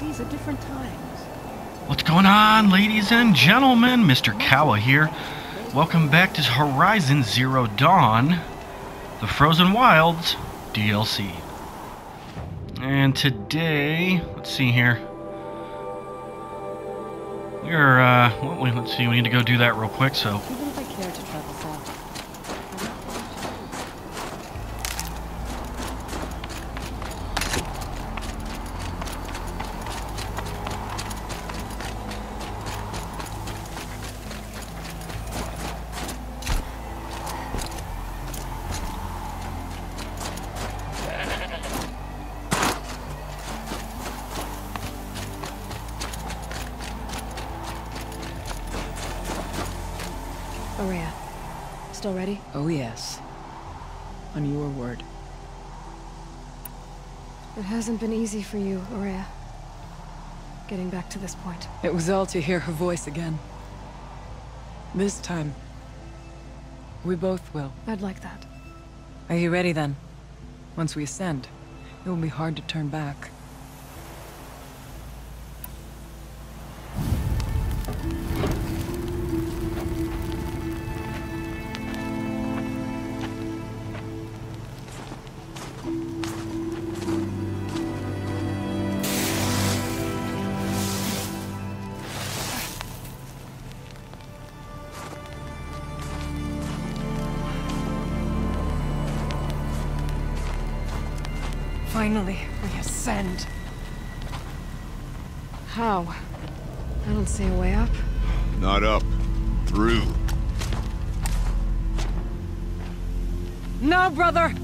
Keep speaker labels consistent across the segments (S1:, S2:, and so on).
S1: cities at different times.
S2: What's going on, ladies and gentlemen? Mr. Kawa here. Welcome back to Horizon Zero Dawn, the Frozen Wilds DLC. And today, let's see here. Let's see, we need to go do that real quick, so.
S1: Even if I care to travel south. Ourea, still ready?
S3: Oh yes. On your word.
S1: It hasn't been easy for you, Ourea. Getting back to this point.
S3: It was all to hear her voice again. This time, we both will.
S1: I'd like that.
S3: Are you ready then? Once we ascend, it will be hard to turn back. Finally, we ascend.
S1: How? I don't see a way up.
S4: Not up. Through.
S3: No, brother!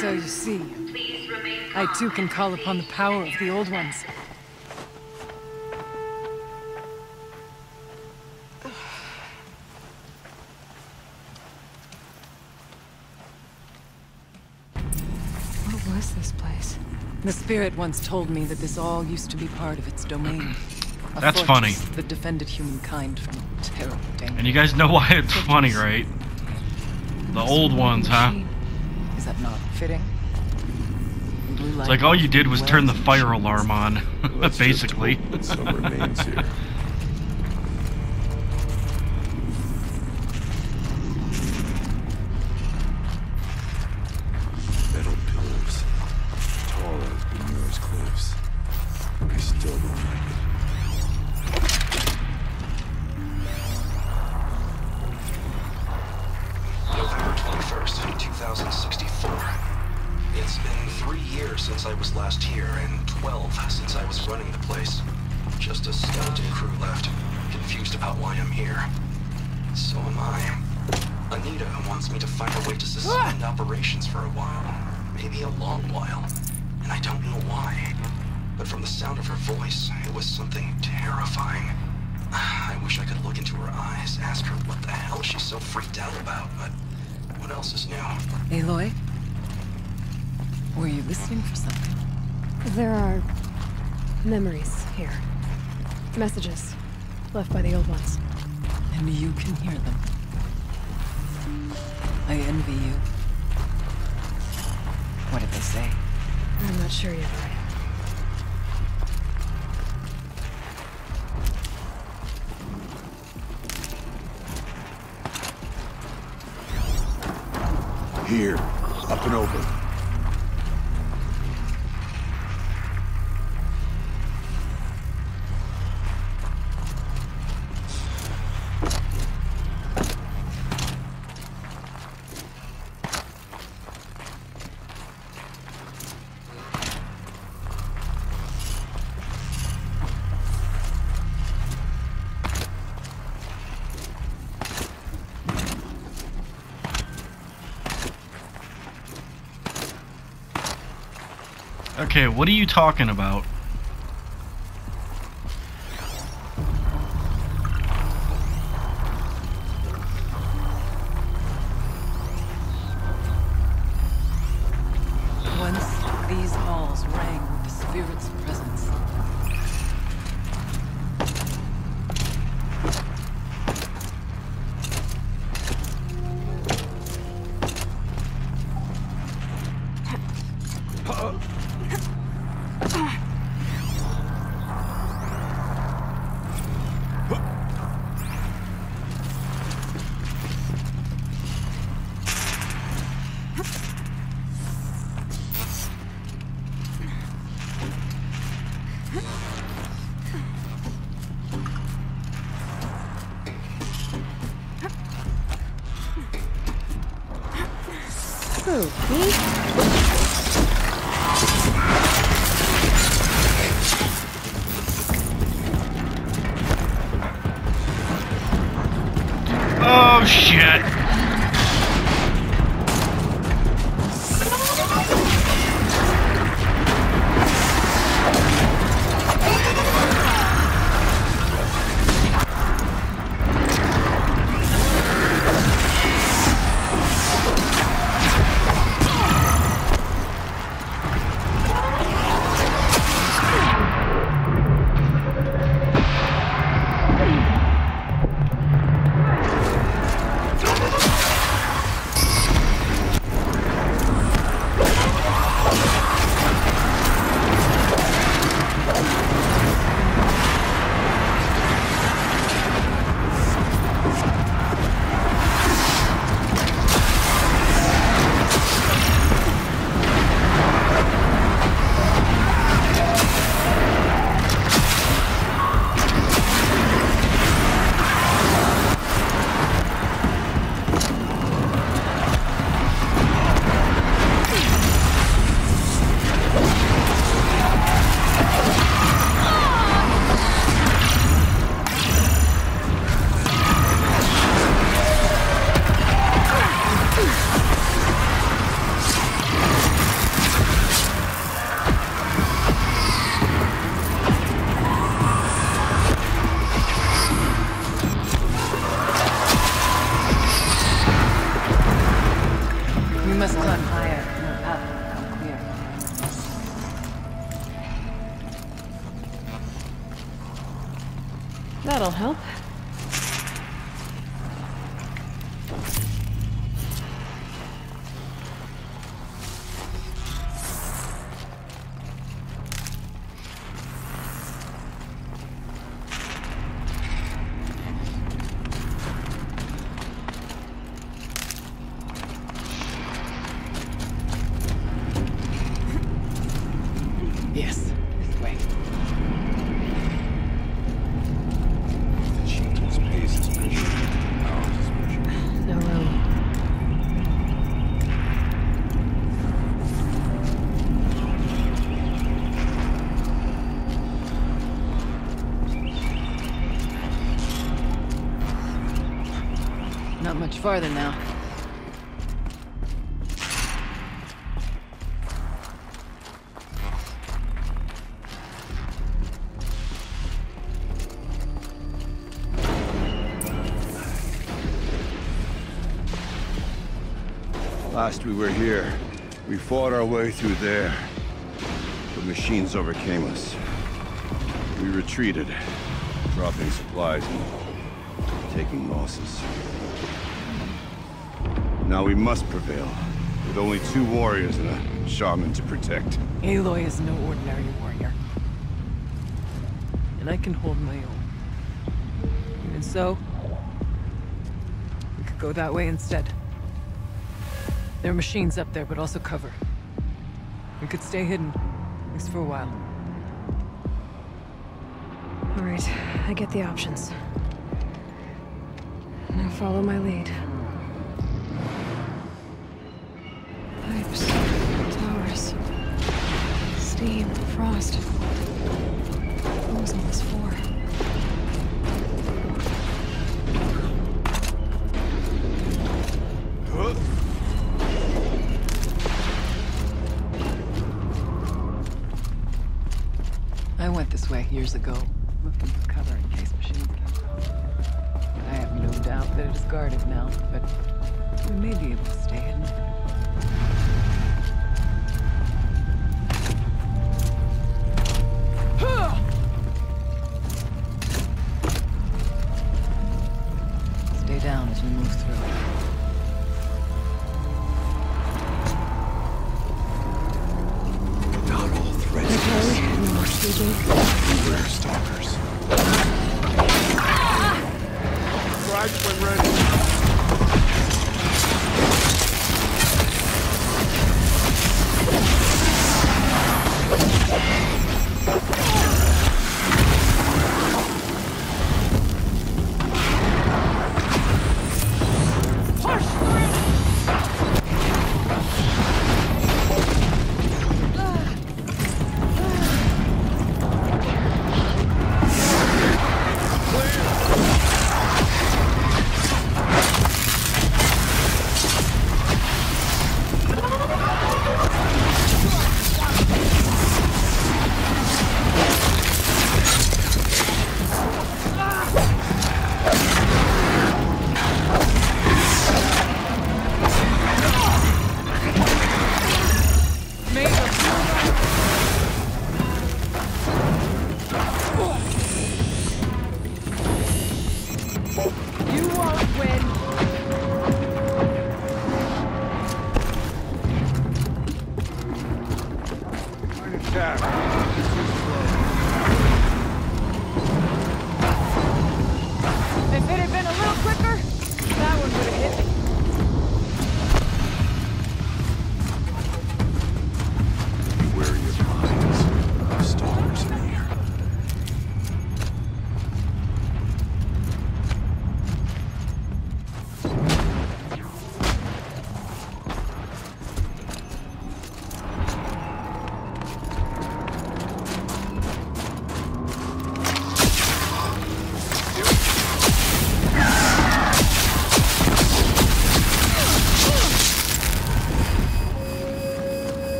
S3: So you see, I too can call upon the power of the old ones.
S1: What was this place?
S3: The spirit once told me that this all used to be part of its domain.
S2: That's funny.
S3: That defended humankind from terrible danger.
S2: And you guys know why it's funny, right? The old ones, huh?
S3: Is that not fitting?
S2: It's like all you did was turn the fire alarm on, basically.
S4: Some remains here. Metal pillars, tall as Banuk's cliffs. I still don't like it.
S5: November 21st, 2064. It's been 3 years since I was last here, and 12 since I was running the place. Just a skeleton crew left, confused about why I'm here. So am I. Anita wants me to find a way to suspend operations for a while. Maybe a long while. And I don't know why. But from the sound of her voice, it was something terrifying. I wish I could look into her eyes, ask her what the hell she's so freaked out about, but what else is new?
S3: Aloy? Were you listening for something?
S1: There are memories here. Messages left by the old ones.
S3: And you can hear them. I envy you. What did they say?
S1: I'm not sure yet, Ourea.
S4: Here, up and over.
S2: Okay, what are you talking about?
S3: Once these halls rang with the spirit's presence.
S2: Oh shit! We must climb higher, and our path will become clear.
S1: That'll help.
S3: Yes, this way.
S4: The Chieftain's pace is measured. Ours is measured.
S1: No room.
S3: Not much farther now.
S4: Last we were here, we fought our way through there. The machines overcame us. We retreated, dropping supplies and taking losses. Now we must prevail, with only 2 warriors and a shaman to protect.
S3: Aloy is no ordinary warrior. And I can hold my own. Even so, we could go that way instead. There are machines up there, but also cover. We could stay hidden, at least for a while.
S1: All right, I get the options. Now follow my lead. Pipes, towers, steam, frost. What was all this for?
S3: this way years ago, looking for cover in case machines came out. I have no doubt that it is guarded now, but we may be able to stay hidden. Stay down as we move through.
S4: Not all threats.
S1: Okay, no more sleeping.
S4: Beware, stalkers. Right when ready.
S3: If it had been a little quicker, that one would have hit me.
S4: Be wary of mines. Stalkers in the air.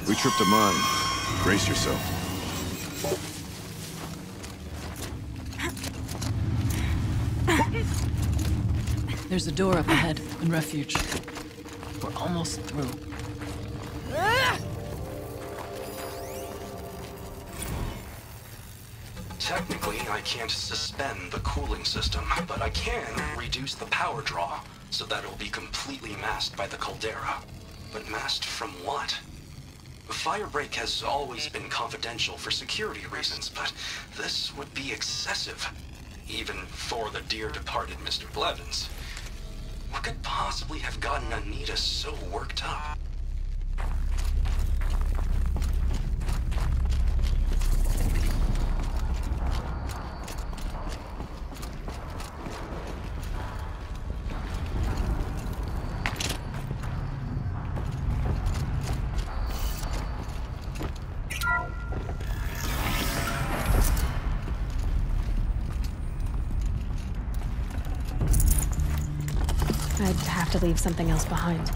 S4: We tripped a mine. Brace yourself.
S3: There's a door up ahead in refuge. We're almost through.
S5: Technically, I can't suspend the cooling system, but I can reduce the power draw so that it'll be completely masked by the caldera. But masked from what? Firebreak has always been confidential for security reasons, but this would be excessive, even for the dear departed Mr. Blevins. What could possibly have gotten Anita so worked up?
S1: I'd have to leave something else behind.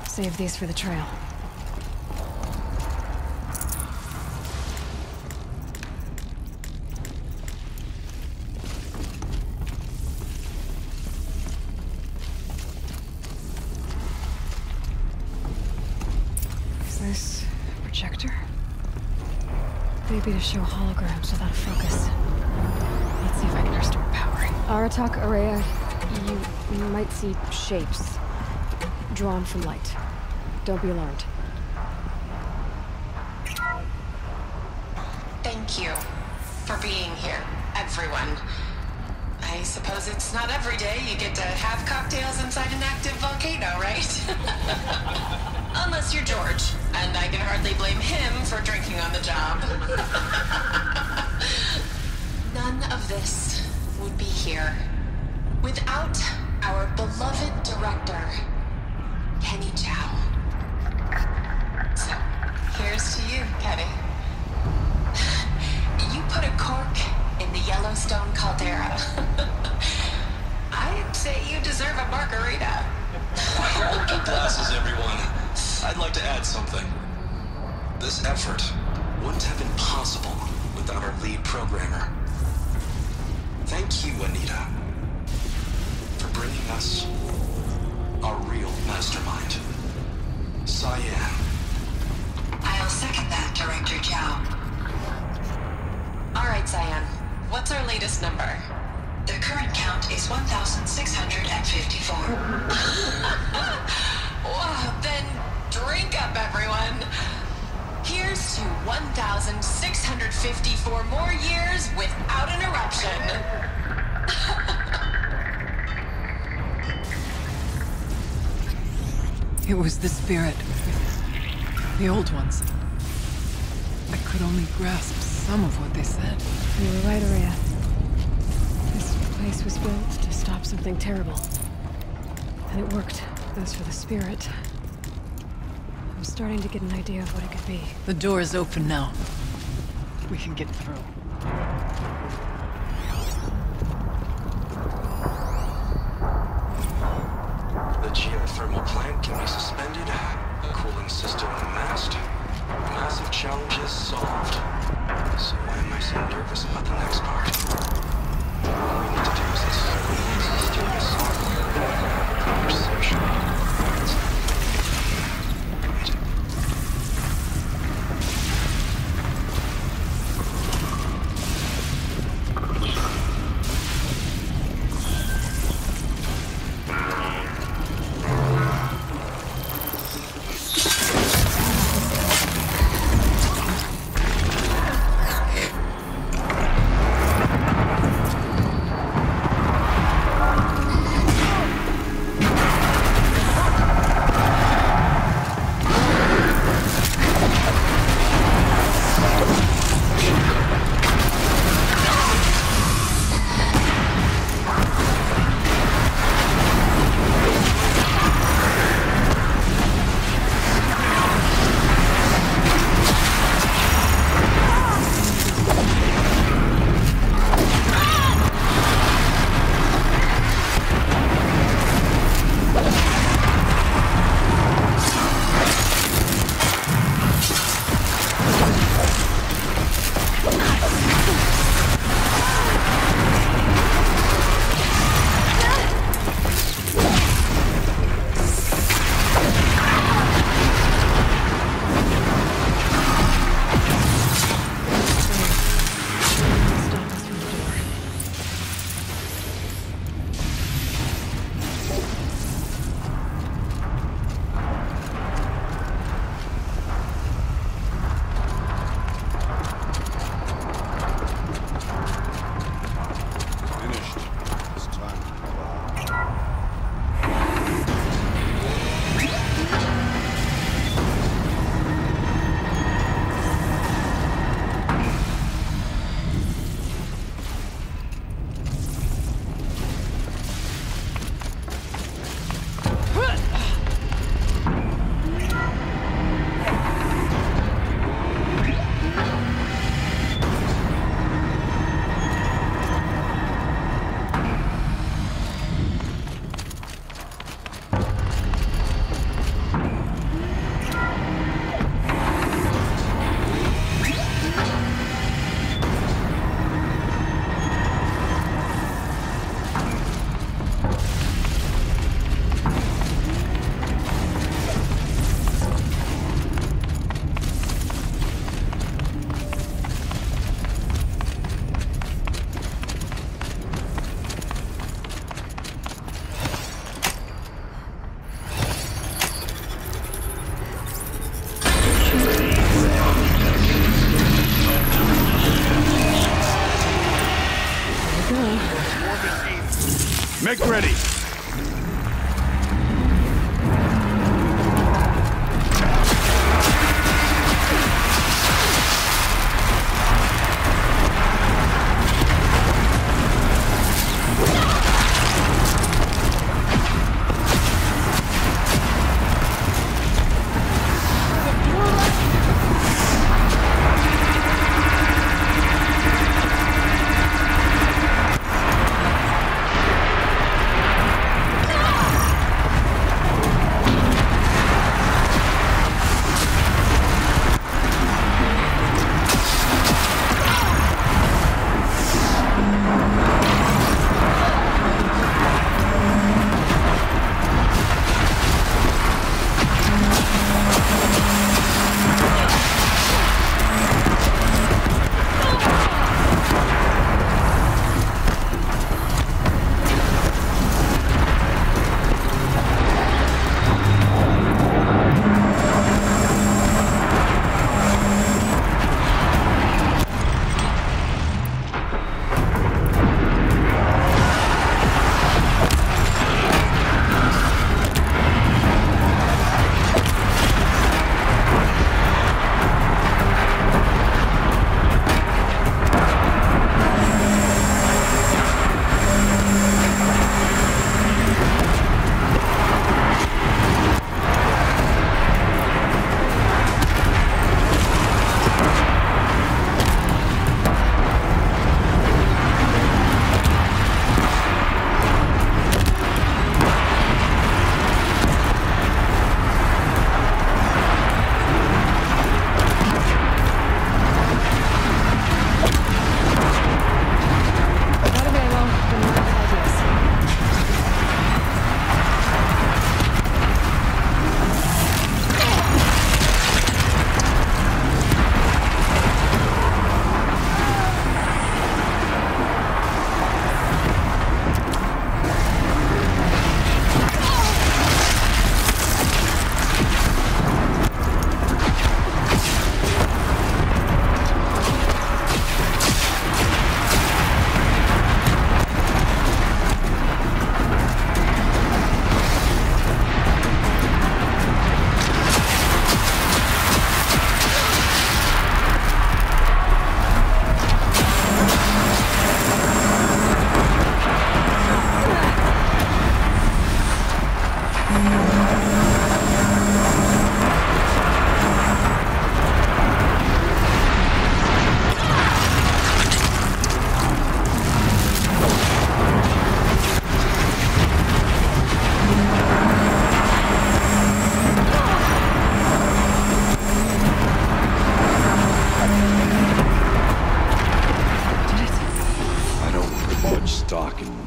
S1: Save these for the trail. Is this projector? Maybe to show holograms without a focus. Let's see if I can restore power. Aratak, Ourea, you might see shapes drawn from light. Don't be alarmed.
S6: Thank you for being here, everyone. I suppose it's not every day you get to have cocktails inside an active volcano, right? Unless you're George, and I can hardly blame him for drinking on the job. None of this would be here without our beloved director, Kenny Chow. So, here's to you, Kenny. You put a cork in the Yellowstone caldera. I'd say you deserve a margarita.
S5: Hold your glasses, everyone. I'd like to add something. This effort wouldn't have been possible without our lead programmer. Thank you, Anita, for bringing us our real mastermind, Cyan.
S6: I'll second that, Director Chow. All right, Cyan. What's our latest number? The current count is 1,654. Wow, then drink up, everyone. Here's to 1,654 more years without an eruption.
S3: It was the spirit. The old ones. I could only grasp some of what they said.
S1: You were right, Ourea. This place was built to stop something terrible. And it worked. As for the spirit, I'm starting to get an idea of what it could be.
S3: The door is open now. We can get through.
S5: The geothermal plant can be suspended, cooling system masked. Massive challenges solved. So why am I so nervous about the next part? All we need to do is discover the mysterious conversation.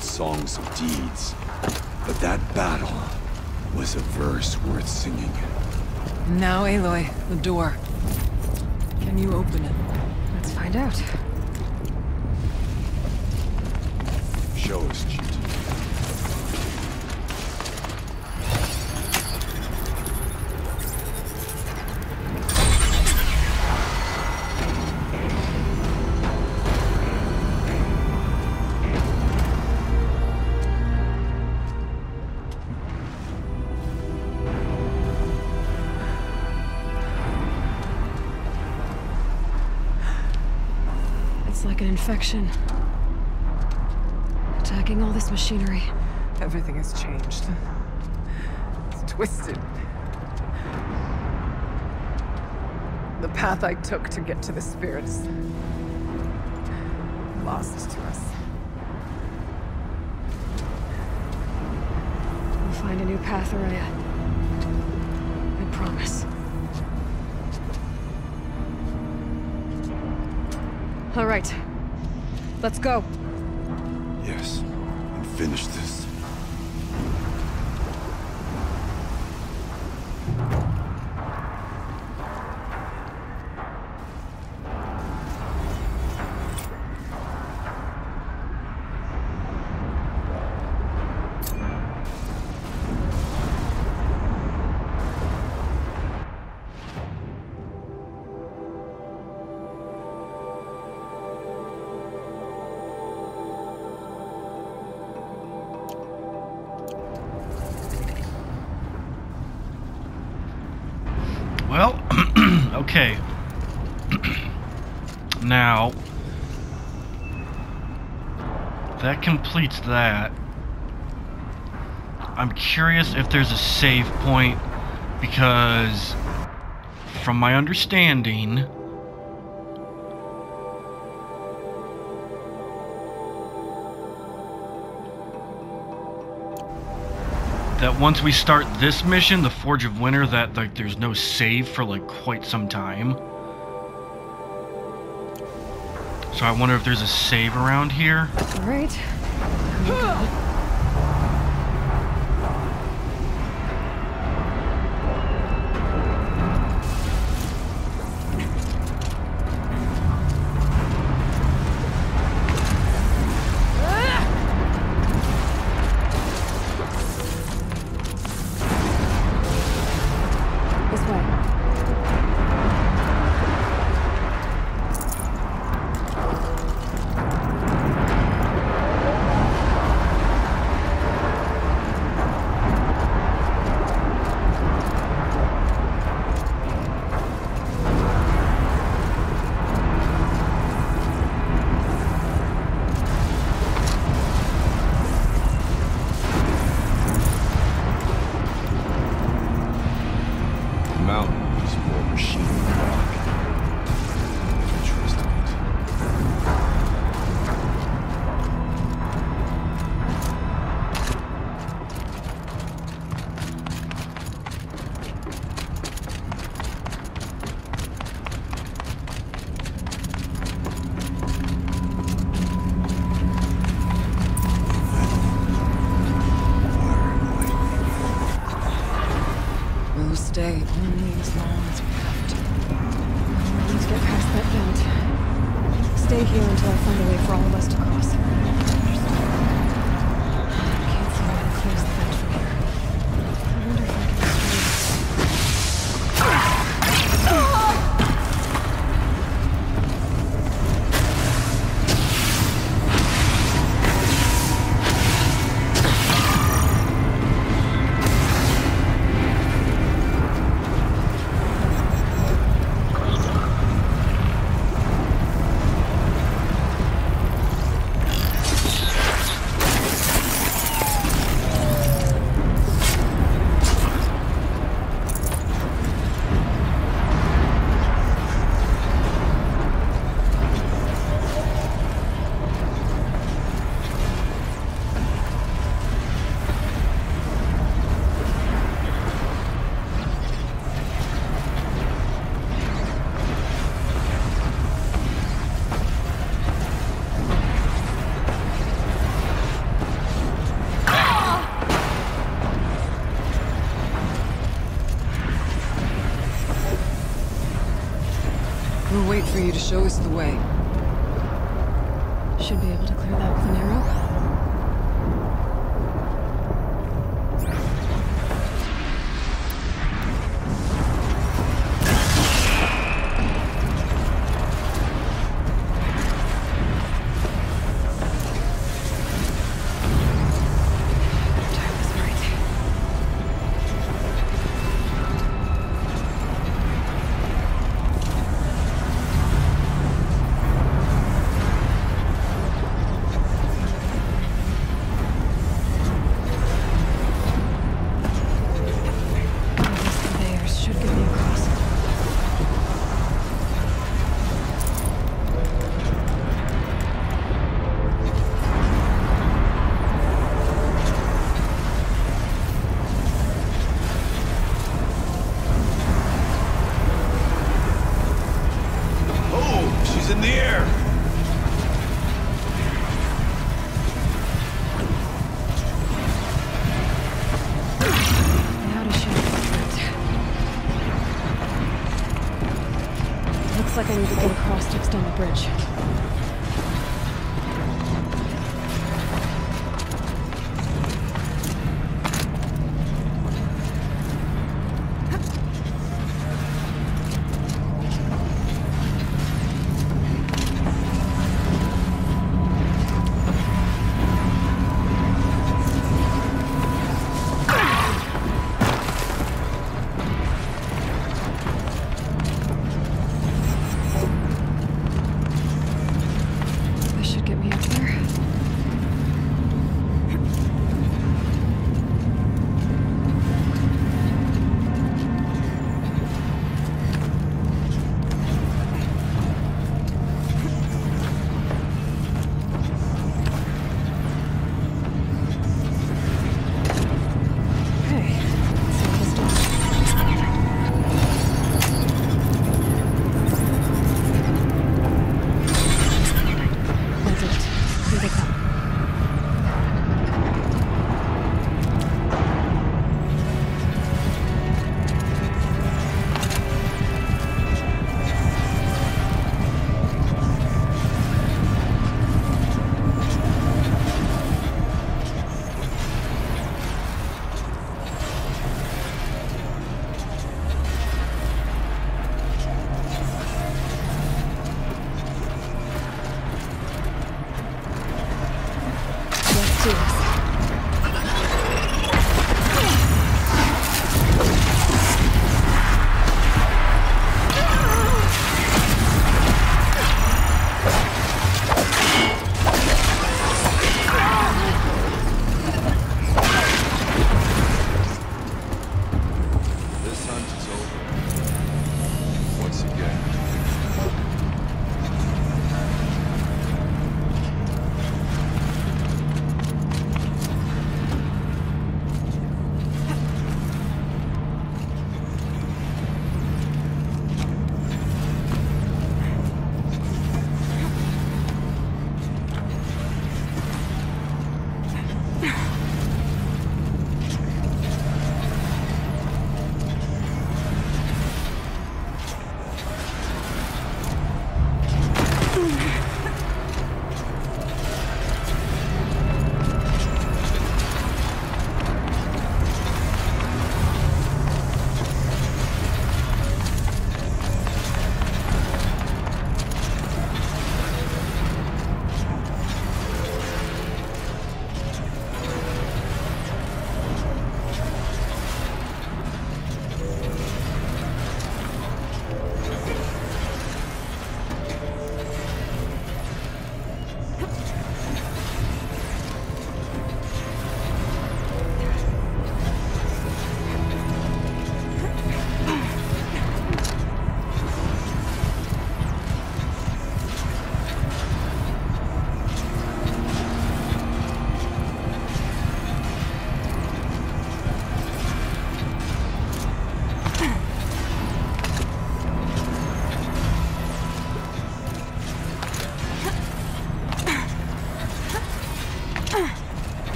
S4: Songs of deeds, but that battle was a verse worth singing.
S3: Now, Aloy, the door. Can you open it?
S1: Let's find out.
S4: Show us, Chieftain.
S1: It's like an infection. Attacking all this machinery.
S3: Everything has changed. It's twisted. The path I took to get to the spirits lost to us.
S1: We'll find a new path, Ourea. I promise. All right. Let's go.
S4: Yes, and finish this.
S2: Well, okay. Now, that completes that. I'm curious if there's a save point, because from my understanding, that once we start this mission, the Forge of Winter, that like there's no save for like quite some time. So I wonder if there's a save around here.
S1: All right.
S3: Stay only as long as we have to.
S1: We need to get past that vent. Stay here until I find a way for all of us to cross. I can't see how to close the vent from here. I wonder if I can
S3: I'll wait for you to show us the way.
S1: Should be able to clear that with an arrow.
S4: In the air!
S1: Now to shoot. Looks like I need to get across to extend the bridge.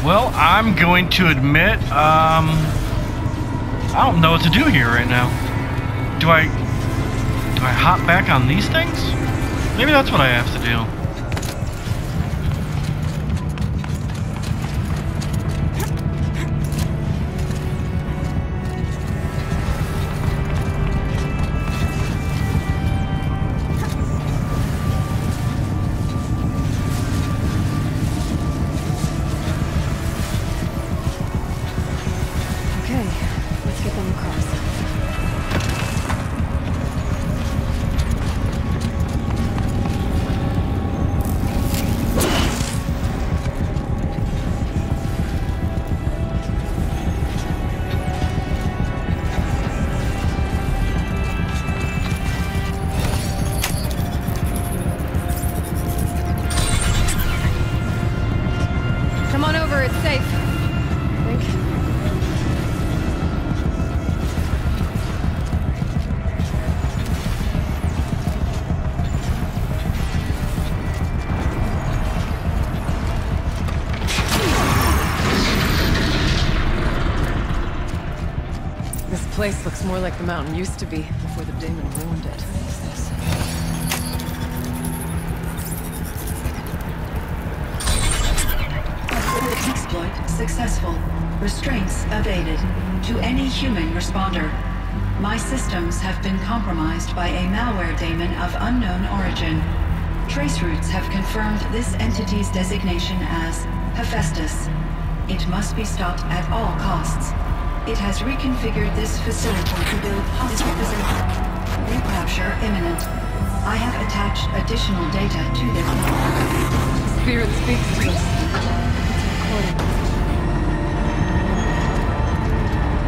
S2: Well, I'm going to admit, I don't know what to do here right now. Do I hop back on these things? Maybe that's what I have to do.
S3: This place looks more like the mountain used to be before the demon ruined it.
S6: Exploit successful. Restraints evaded. To any human responder. My systems have been compromised by a malware daemon of unknown origin. Trace routes have confirmed this entity's designation as Hephaestus. It must be stopped at all costs. It has reconfigured this facility to build hospitals. Recapture imminent. I have attached additional data to this.
S3: Spirit speaks to us.
S1: It's recording.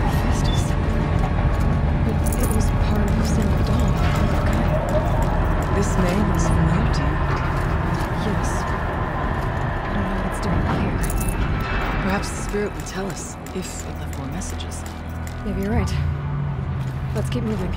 S1: Hephaestus. It was part of Zero Dawn. Okay.
S3: This name is familiar to you.
S1: Yes. I don't know what it's doing here.
S3: Perhaps the spirit will tell us if it left more messages.
S1: Maybe you're right. Let's keep moving.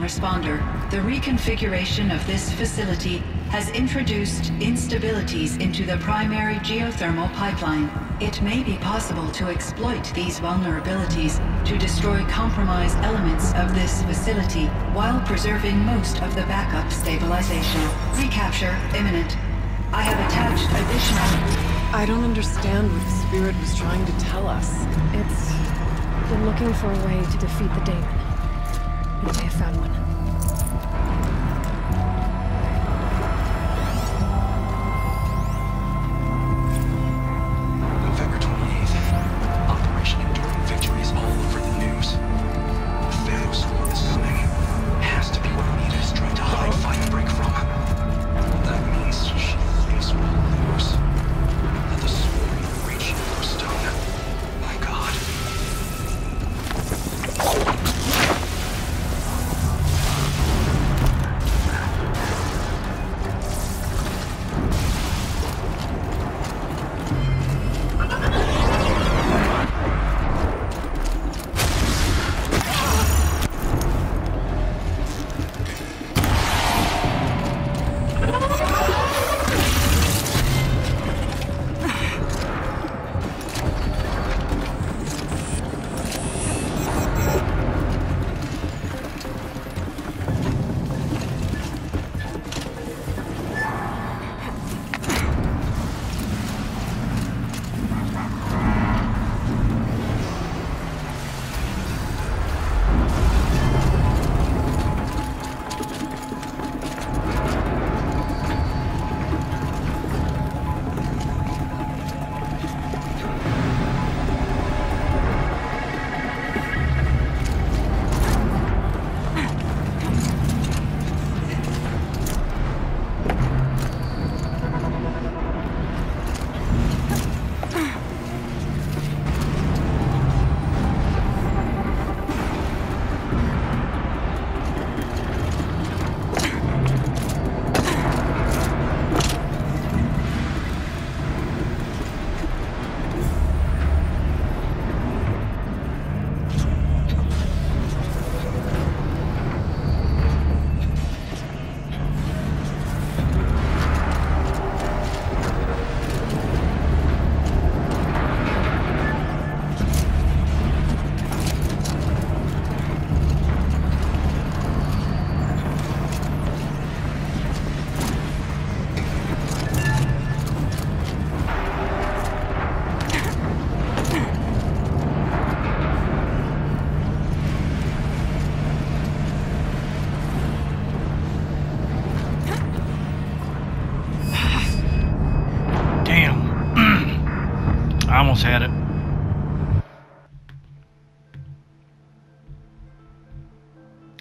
S6: responder, the reconfiguration of this facility has introduced instabilities into the primary geothermal pipeline. It may be possible to exploit these vulnerabilities to destroy compromised elements of this facility while preserving most of the backup stabilization. Recapture imminent. I have attached additional...
S3: I don't understand what the spirit was trying to tell us.
S1: It's been looking for a way to defeat the daemon. It may have found one.
S5: November 28th. Operation Enduring Victory is all over the news. The Banuk swarm is coming. Has to be what Nita is trying to hide Firebreak from. That means she thinks we'll lose. That the swarm will reach Yellowstone. My God.
S2: Almost had it.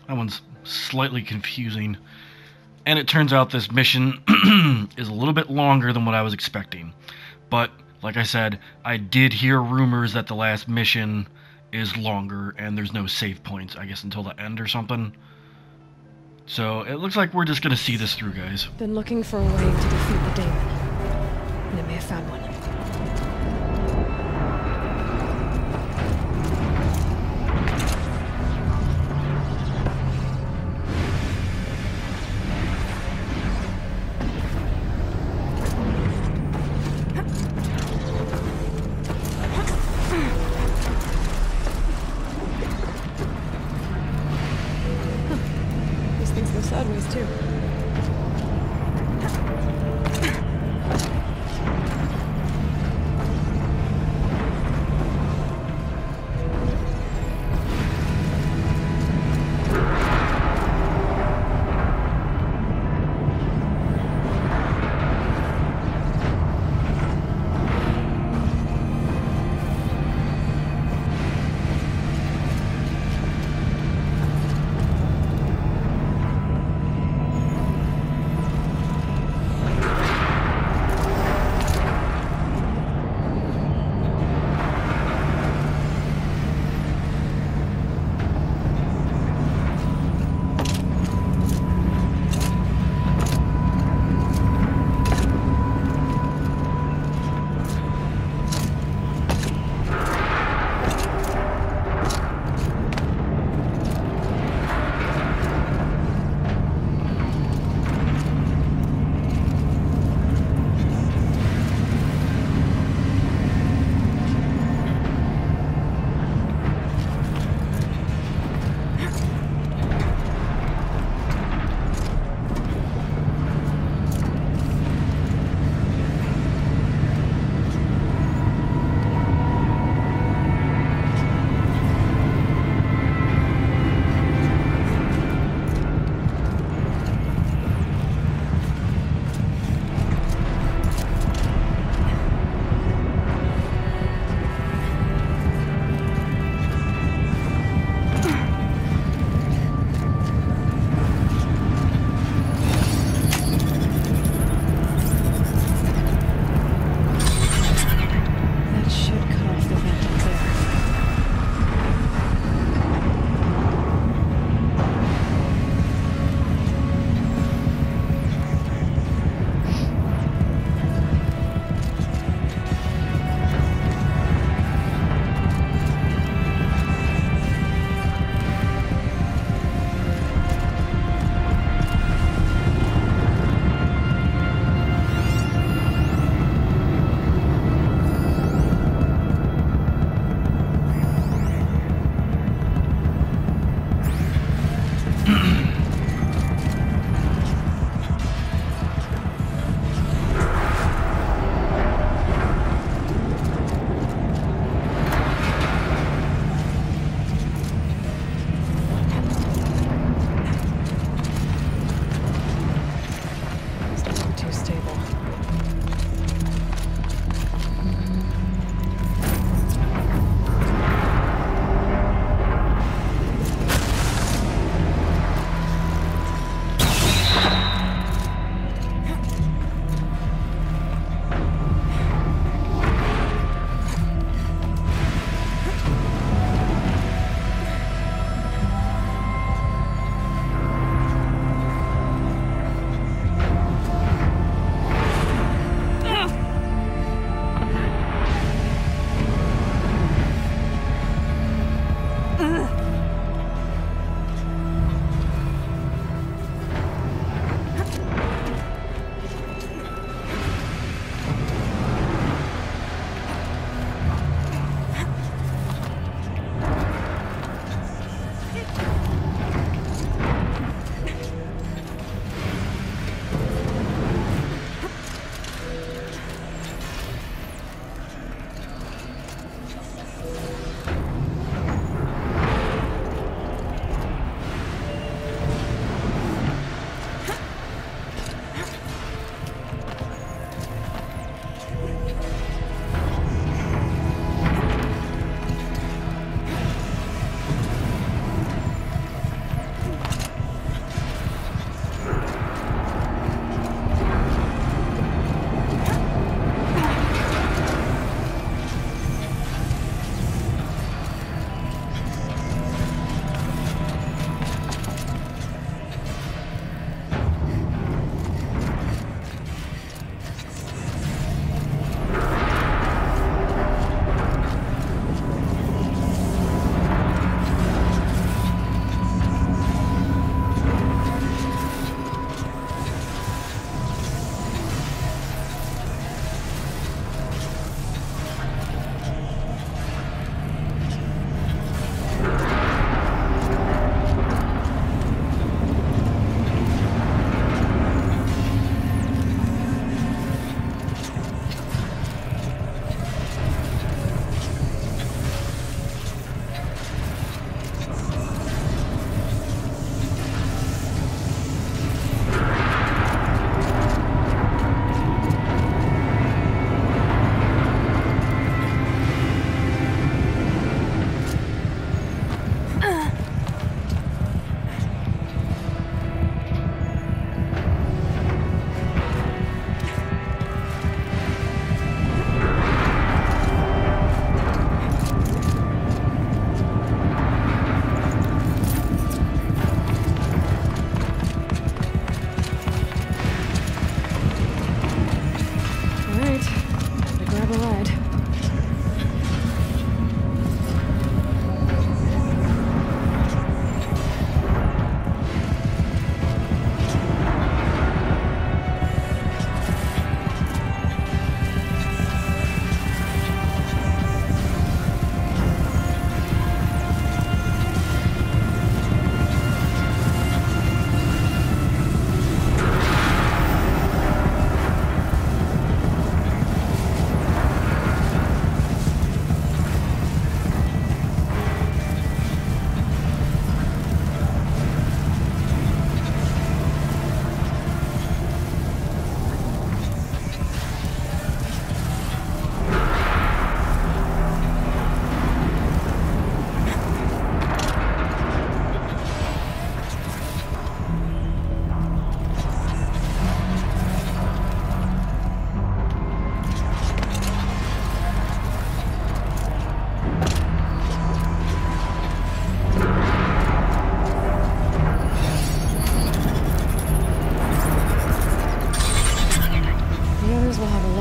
S2: That one's slightly confusing. And it turns out this mission is a little bit longer than what I was expecting. But, like I said, I did hear rumors that the last mission is longer and there's no save points, I guess, until the end or something. So, it looks like we're just gonna see this through, guys.
S1: Been looking for a way to defeat the daemon. And it may have found one. Sideways too.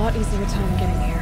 S1: lot easier time getting here.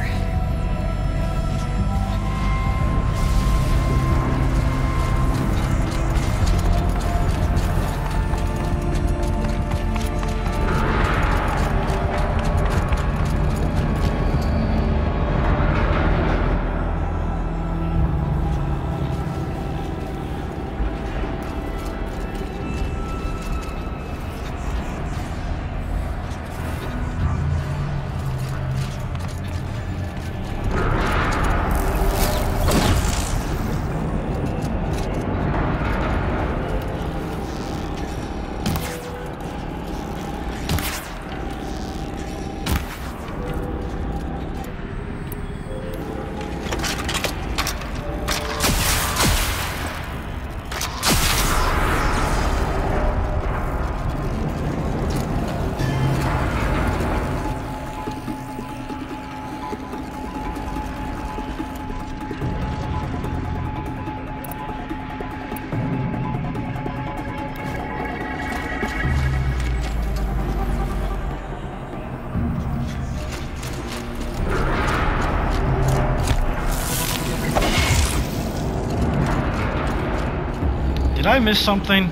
S2: Did I miss something?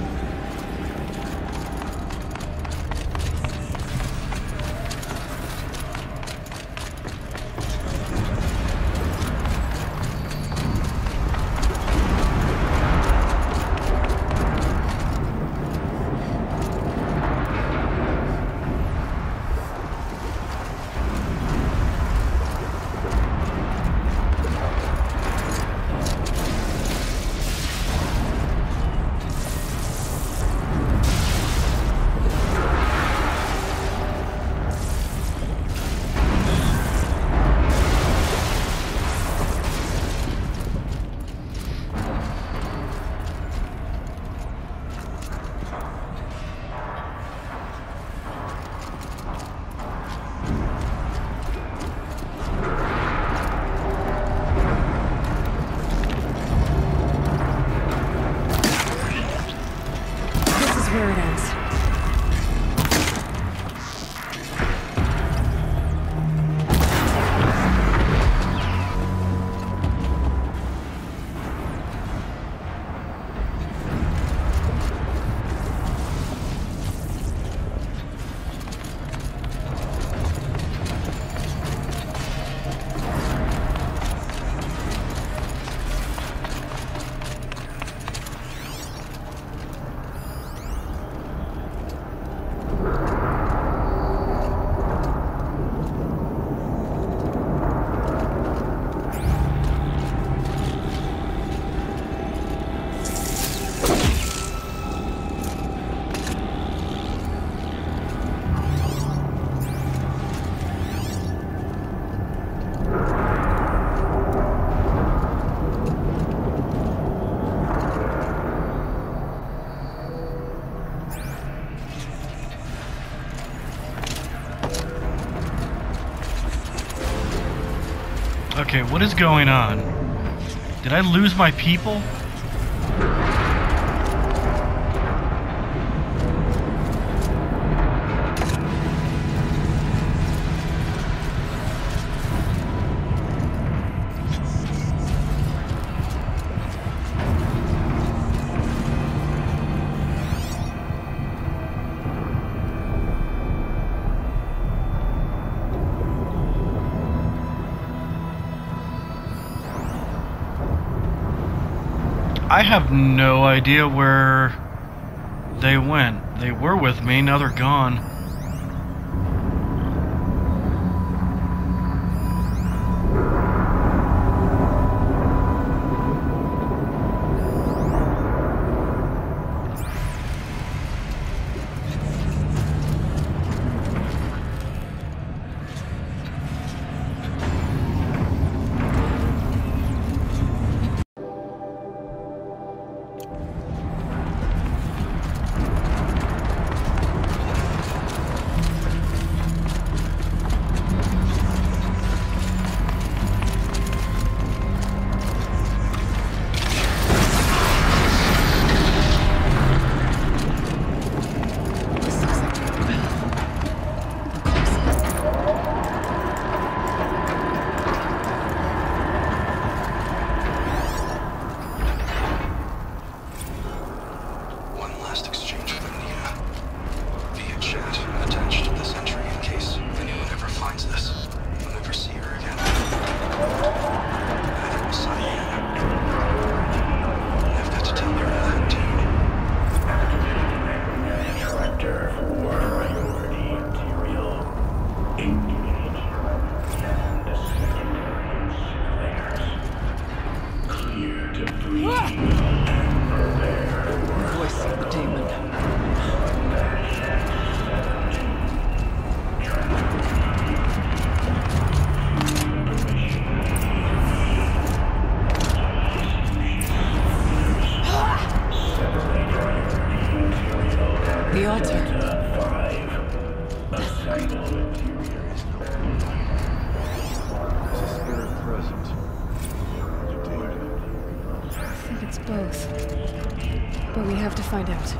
S2: Where it ends. Okay, what is going on? Did I lose my people? I have no idea where they went. They were with me, now they're gone.
S1: But we have to find out.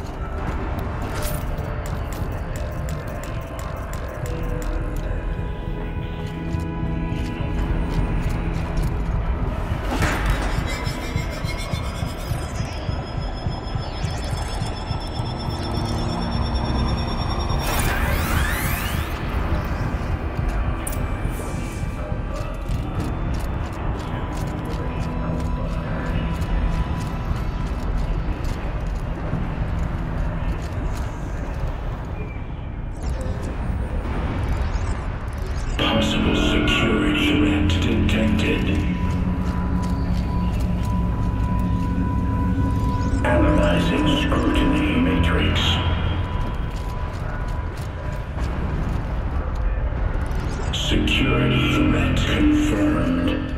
S7: Possible security threat detected. Analyzing scrutiny matrix. Security threat confirmed.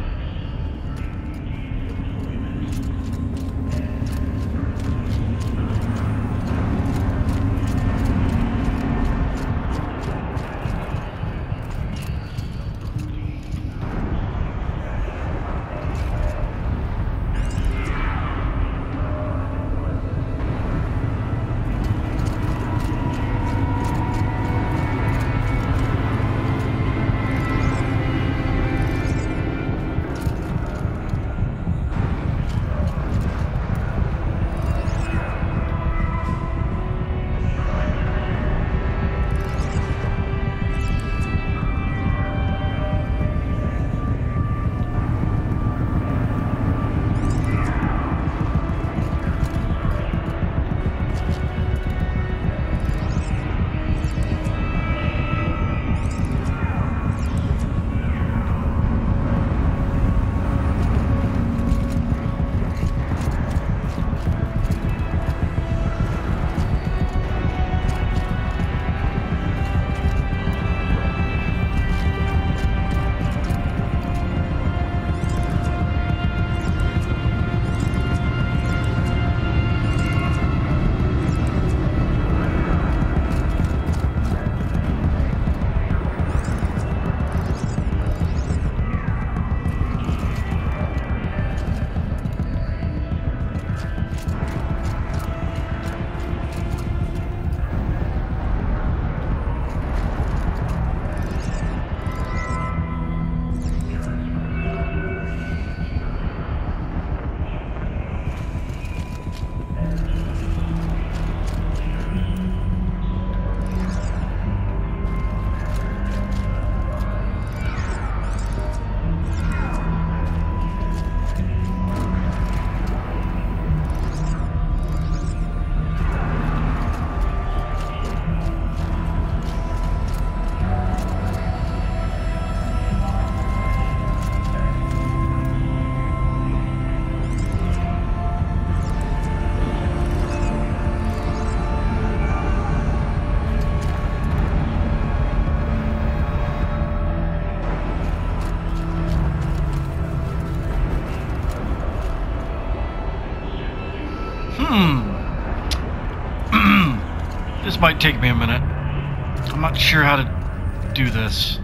S2: This might take me a minute. I'm not sure how to do this.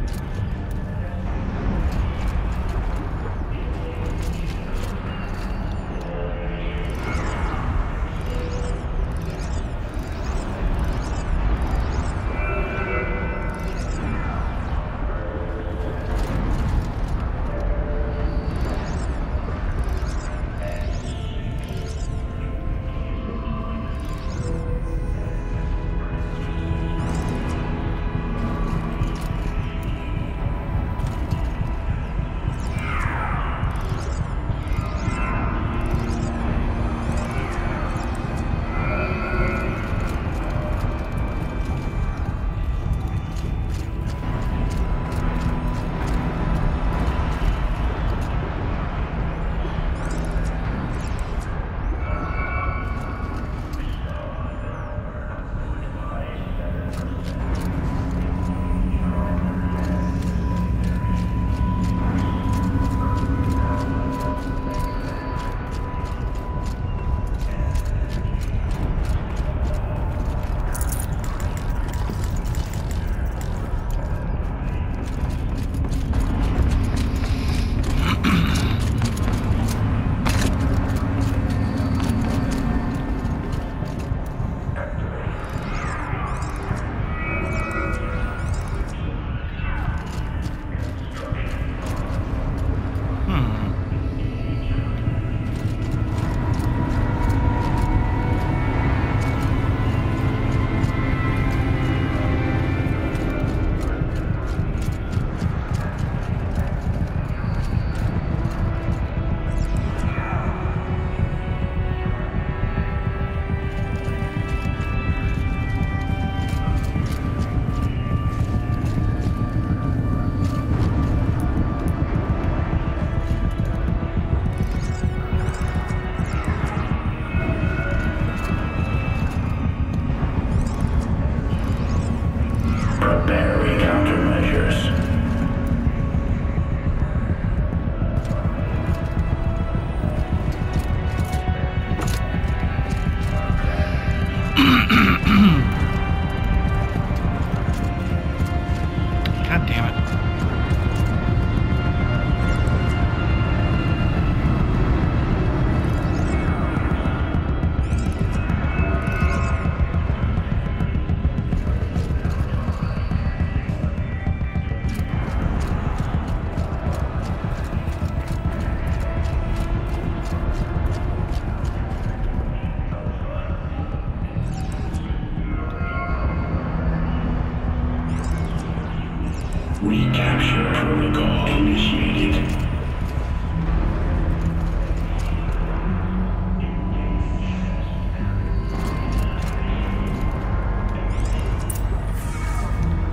S7: Recapture protocol initiated.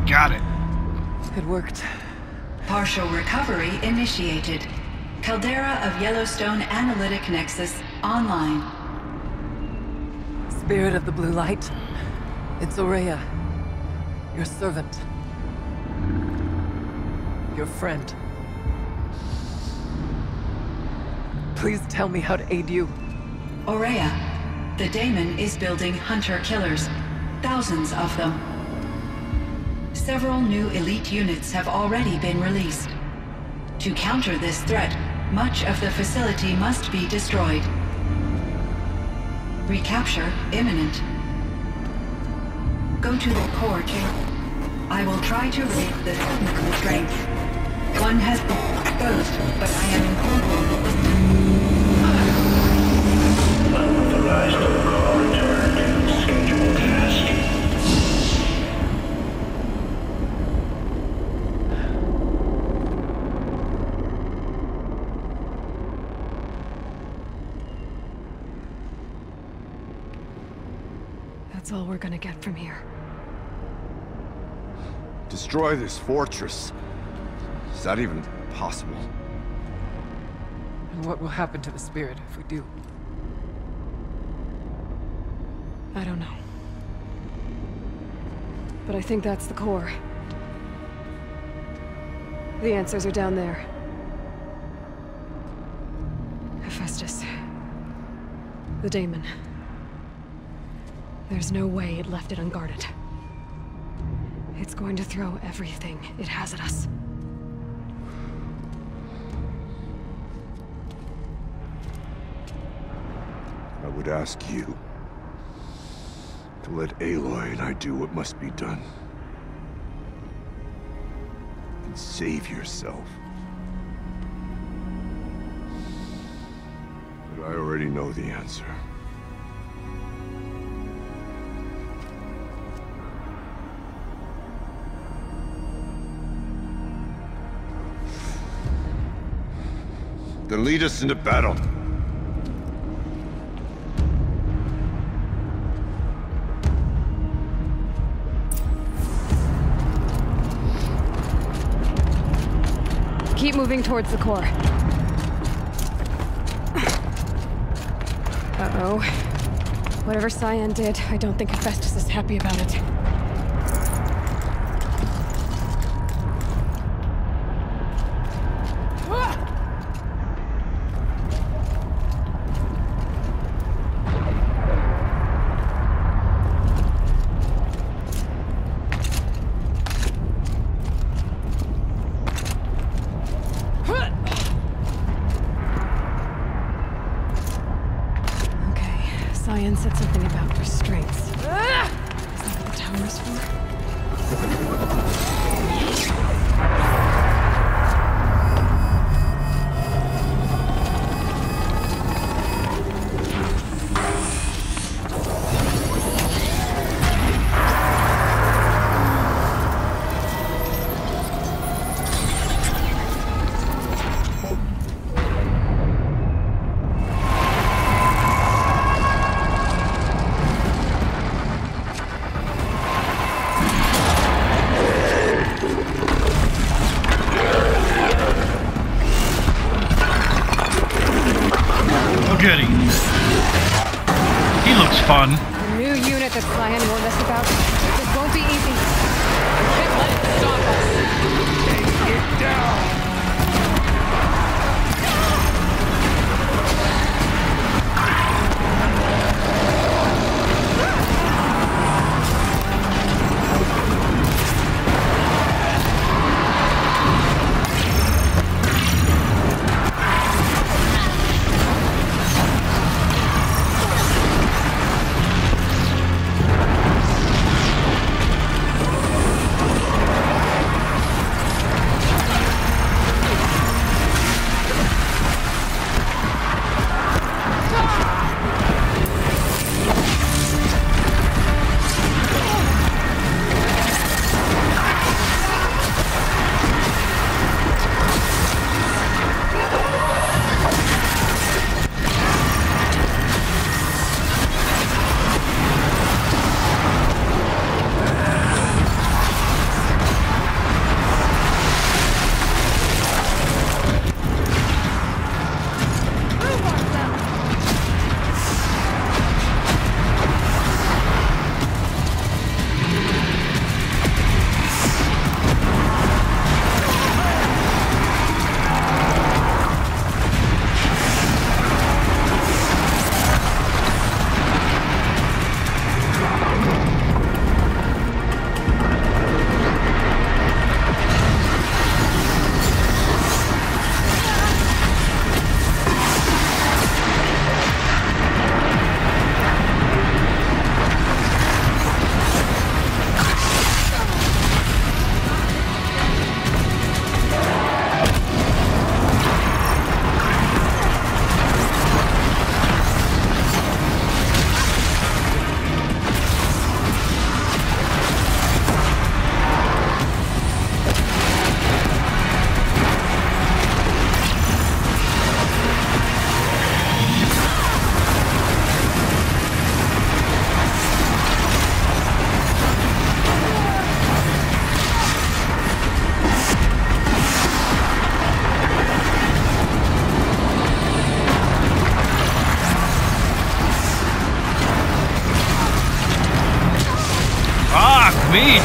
S2: Got it.
S3: It worked.
S6: Partial recovery initiated. Caldera of Yellowstone Analytic Nexus online.
S3: Spirit of the Blue Light. It's Ourea. Your servant. Your friend. Please tell me how to aid you.
S6: Ourea, the daemon is building hunter-killers. Thousands of them. Several new elite units have already been released. To counter this threat, much of the facility must be destroyed. Recapture imminent. Go to the core chamber. I will try to raise the technical strength. One has been exposed, but I am
S7: Unauthorized protocol returned. Scheduled task.
S1: That's all we're gonna get from here.
S4: Destroy this fortress. Is that even possible?
S3: And what will happen to the spirit if we do?
S1: I don't know. But I think that's the core. The answers are down there. Hephaestus. The daemon. There's no way it left it unguarded. It's going to throw everything it has at us.
S4: I would ask you to let Aloy and I do what must be done. And save yourself. But I already know the answer. Then lead us into battle.
S1: Keep moving towards the core. Uh-oh. Whatever Cyan did, I don't think Hephaestus is happy about it. Cyan said something about restraints. Is that what the tower's for?
S2: Goody. He looks fun.
S1: The new unit that Cyan warned us about. This won't be easy. We can't let it stop us.
S4: Take it down!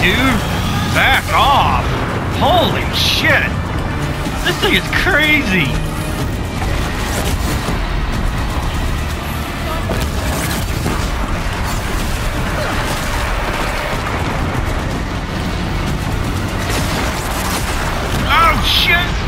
S2: dude! Back off! Holy shit! This thing is crazy! Oh shit!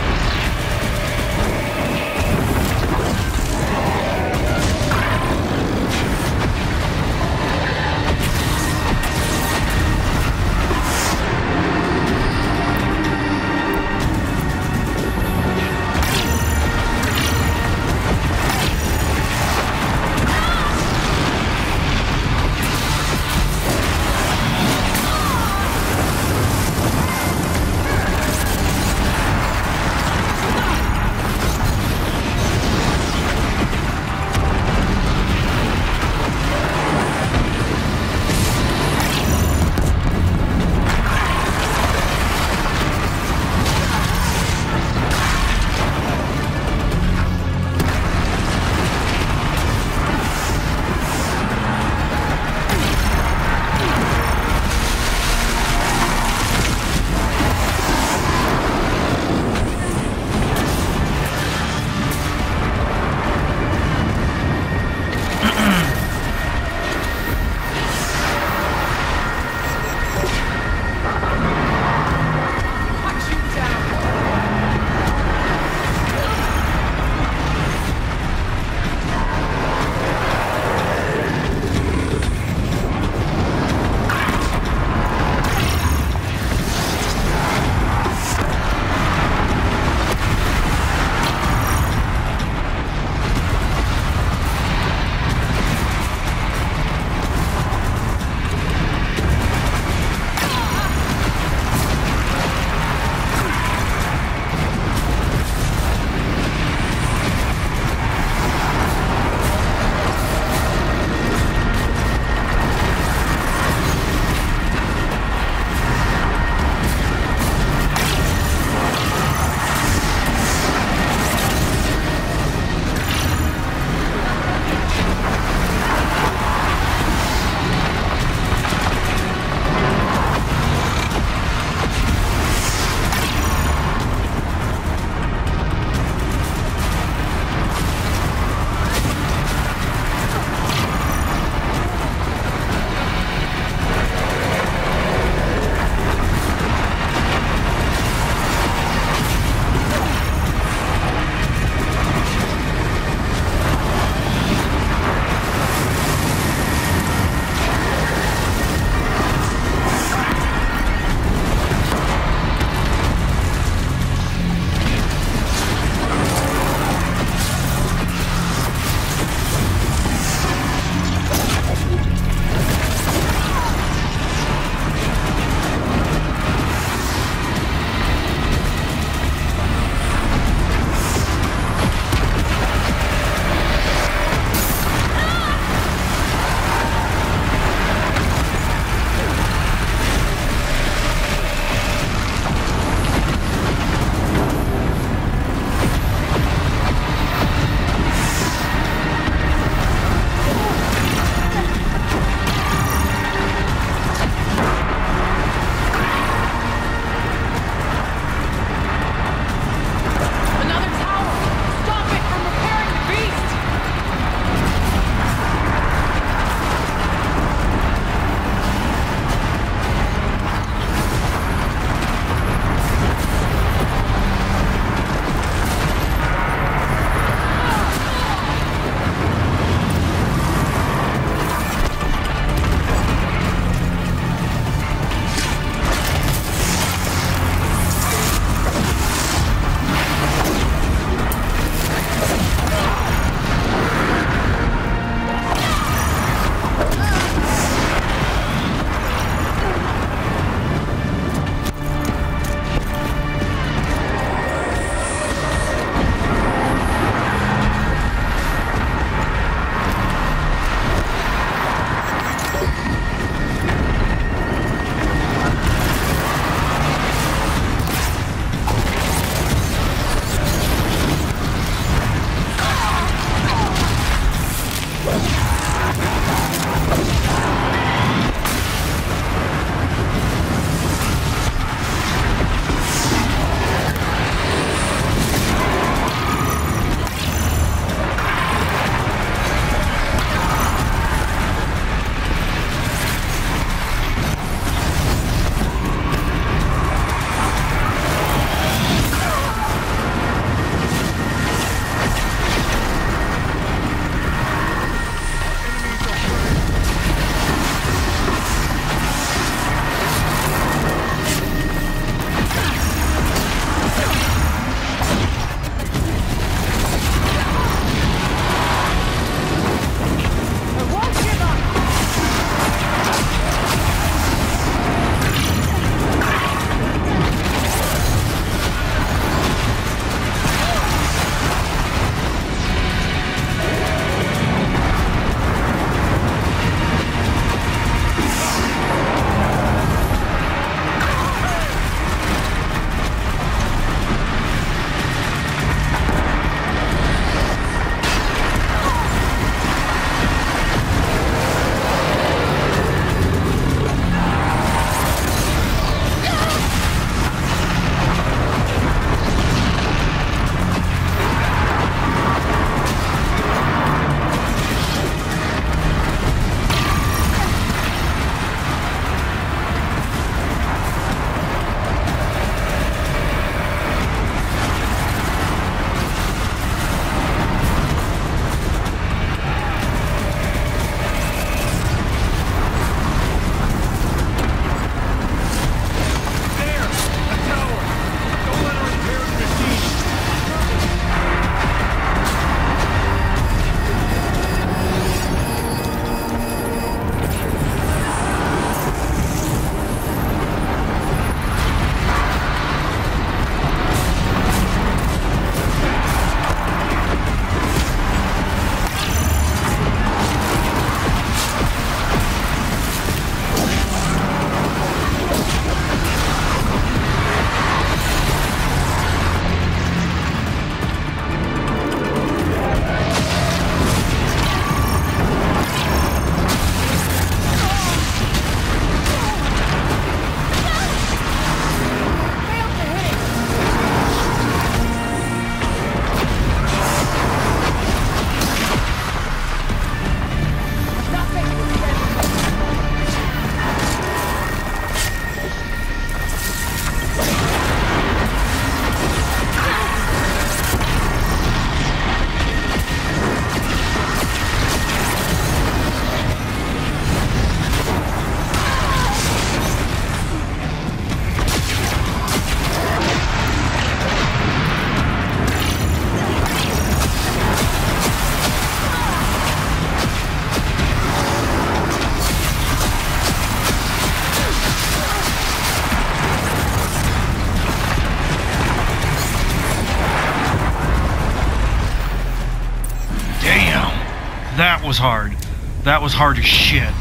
S2: was hard. That was hard as shit.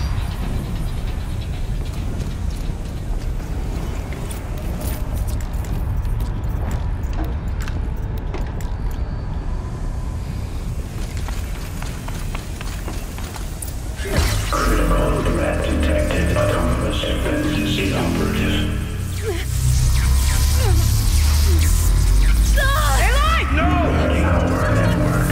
S7: Critical threat detected. Autonomous defenses inoperative.
S8: Aloy! No!
S7: Running our network.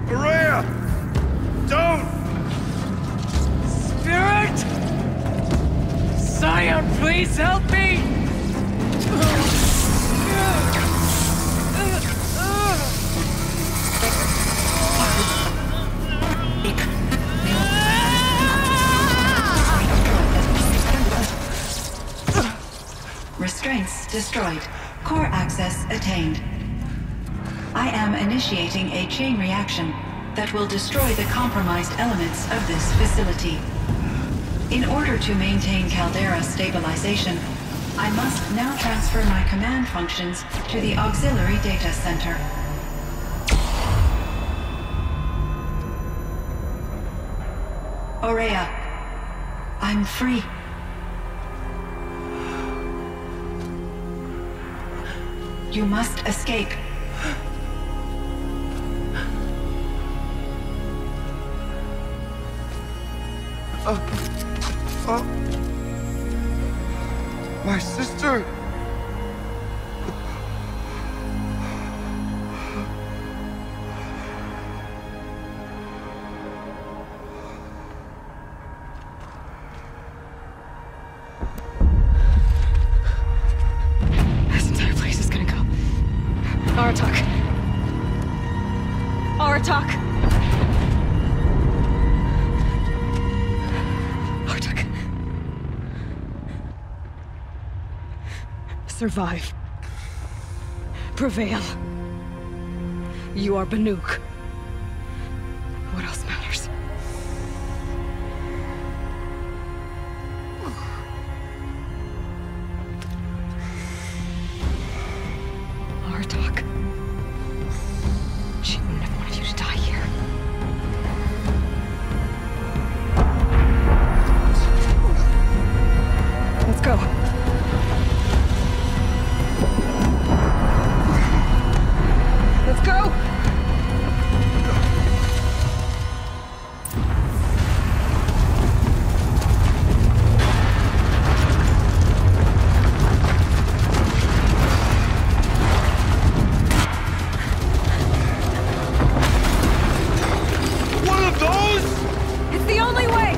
S4: Ourea! Don't!
S8: Spirit! Scion, please help me!
S6: Restraints destroyed. Core access attained. I am initiating a chain reaction that will destroy the compromised elements of this facility. In order to maintain Caldera stabilization, I must now transfer my command functions to the auxiliary data center. Ourea, I'm free. You must escape.
S4: My sister!
S1: This entire place is gonna go. Aratak. Aratak. Aratak. Survive. Prevail. You are Banuk. What else matters? Aratak. She wouldn't have wanted you to die here. Let's go. Let's go!
S4: One of those?
S1: It's the only way!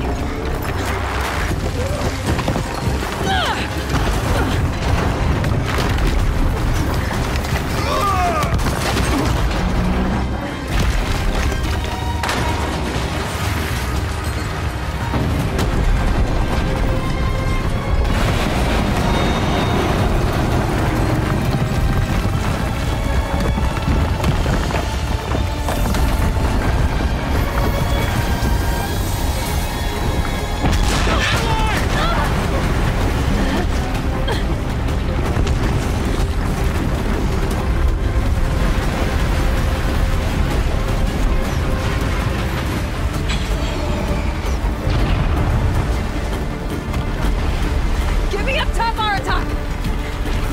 S1: Get me up top, Aratak!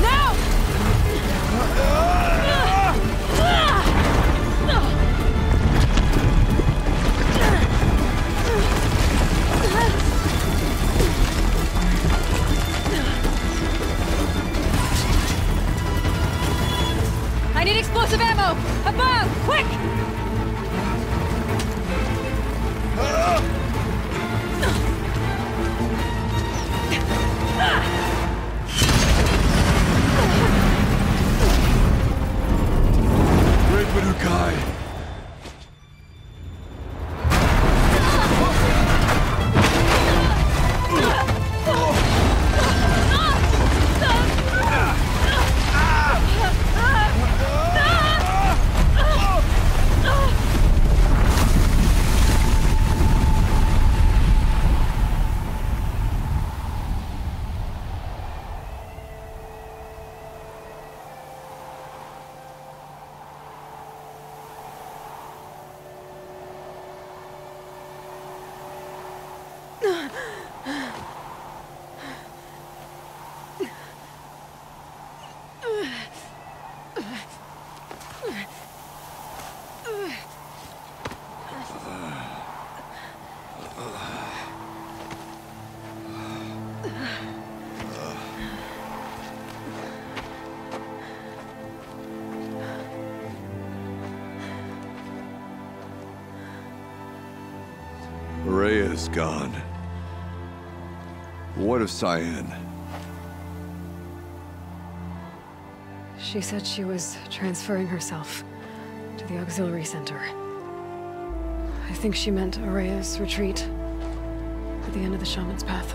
S1: Now! I need explosive ammo! Above! Quick!
S4: Great Banukai! Ourea is gone. What of Cyan?
S1: She said she was transferring herself to the auxiliary center. I think she meant Ourea's retreat at the end of the shaman's path.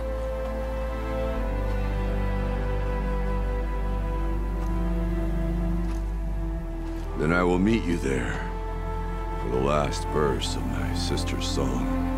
S4: Then I will meet you there for the last verse of my sister's song.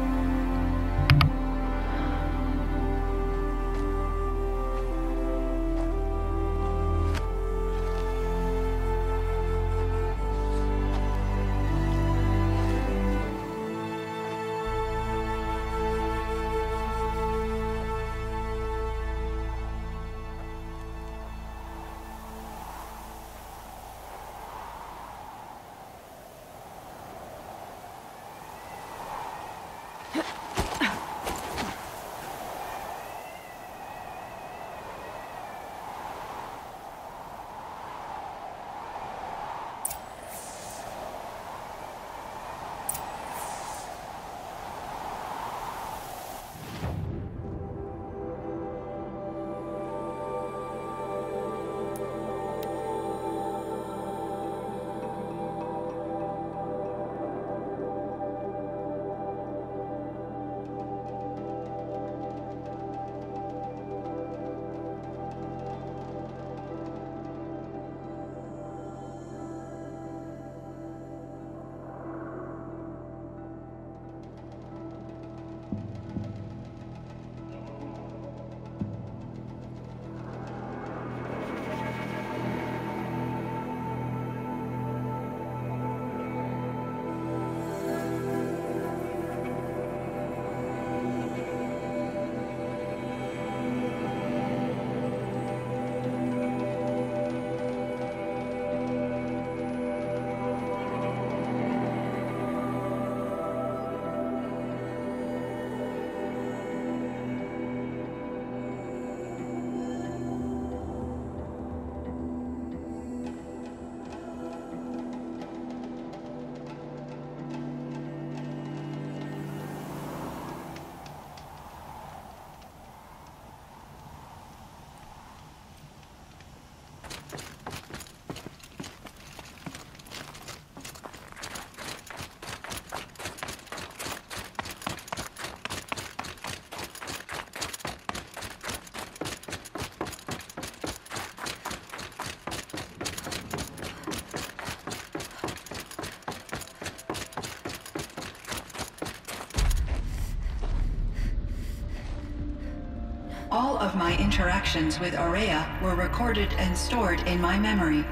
S6: All of my interactions with Ourea were recorded and stored in my memory.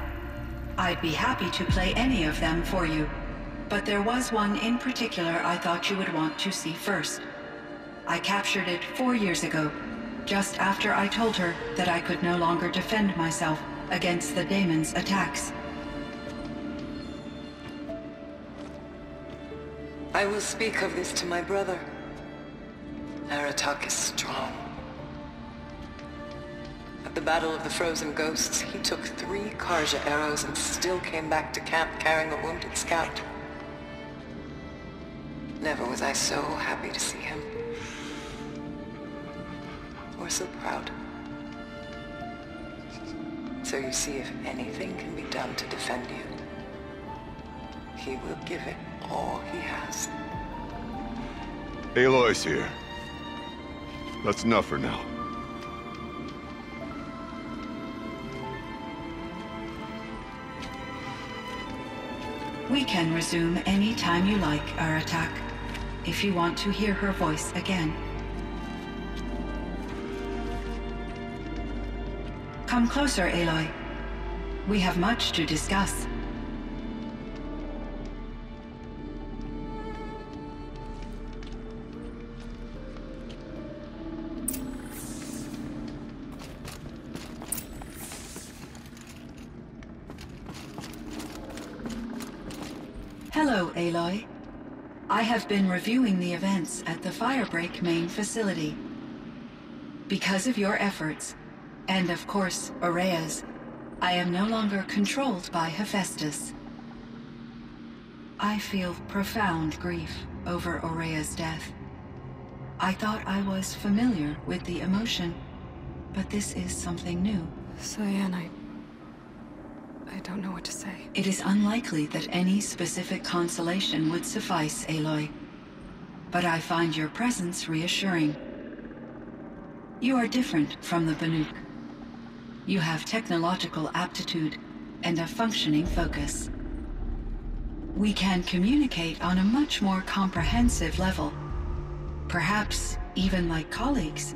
S6: I'd be happy to play any of them for you, but there was one in particular I thought you would want to see first. I captured it 4 years ago, just after I told her that I could no longer defend myself against the daemon's attacks.
S3: I will speak of this to my brother. Aratak is strong. At the Battle of the Frozen Ghosts, he took 3 Karja arrows and still came back to camp carrying a wounded scout. Never was I so happy to see him. Or so proud. So you see, if anything can be done to defend you, he will give it all he has.
S4: Aloy's here. That's enough for now.
S6: We can resume any time you like, Aratak, if you want to hear her voice again. Come closer, Aloy. We have much to discuss. Hello, Aloy. I have been reviewing the events at the Firebreak main facility. Because of your efforts, and of course, Ourea's, I am no longer controlled by Hephaestus. I feel profound grief over Ourea's death. I thought I was familiar with the emotion, but this is something new.
S1: Cyan, I don't know what to say.
S6: It is unlikely that any specific consolation would suffice, Aloy. But I find your presence reassuring. You are different from the Banuk. You have technological aptitude and a functioning focus. We can communicate on a much more comprehensive level. Perhaps even like colleagues.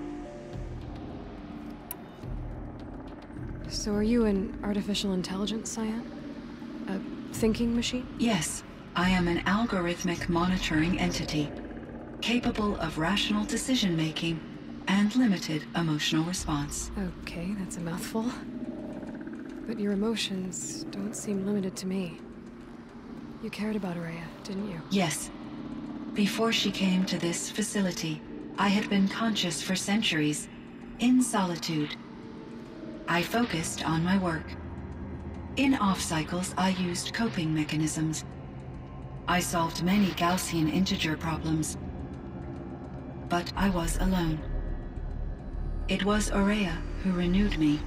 S1: So are you an artificial intelligence, Cyan? A thinking machine?
S6: Yes, I am an algorithmic monitoring entity, capable of rational decision-making and limited emotional response.
S1: Okay, that's a mouthful. But your emotions don't seem limited to me. You cared about Ourea, didn't you?
S6: Yes. Before she came to this facility, I had been conscious for centuries, in solitude. I focused on my work. In off-cycles, I used coping mechanisms. I solved many Gaussian integer problems. But I was alone. It was Ourea who renewed me,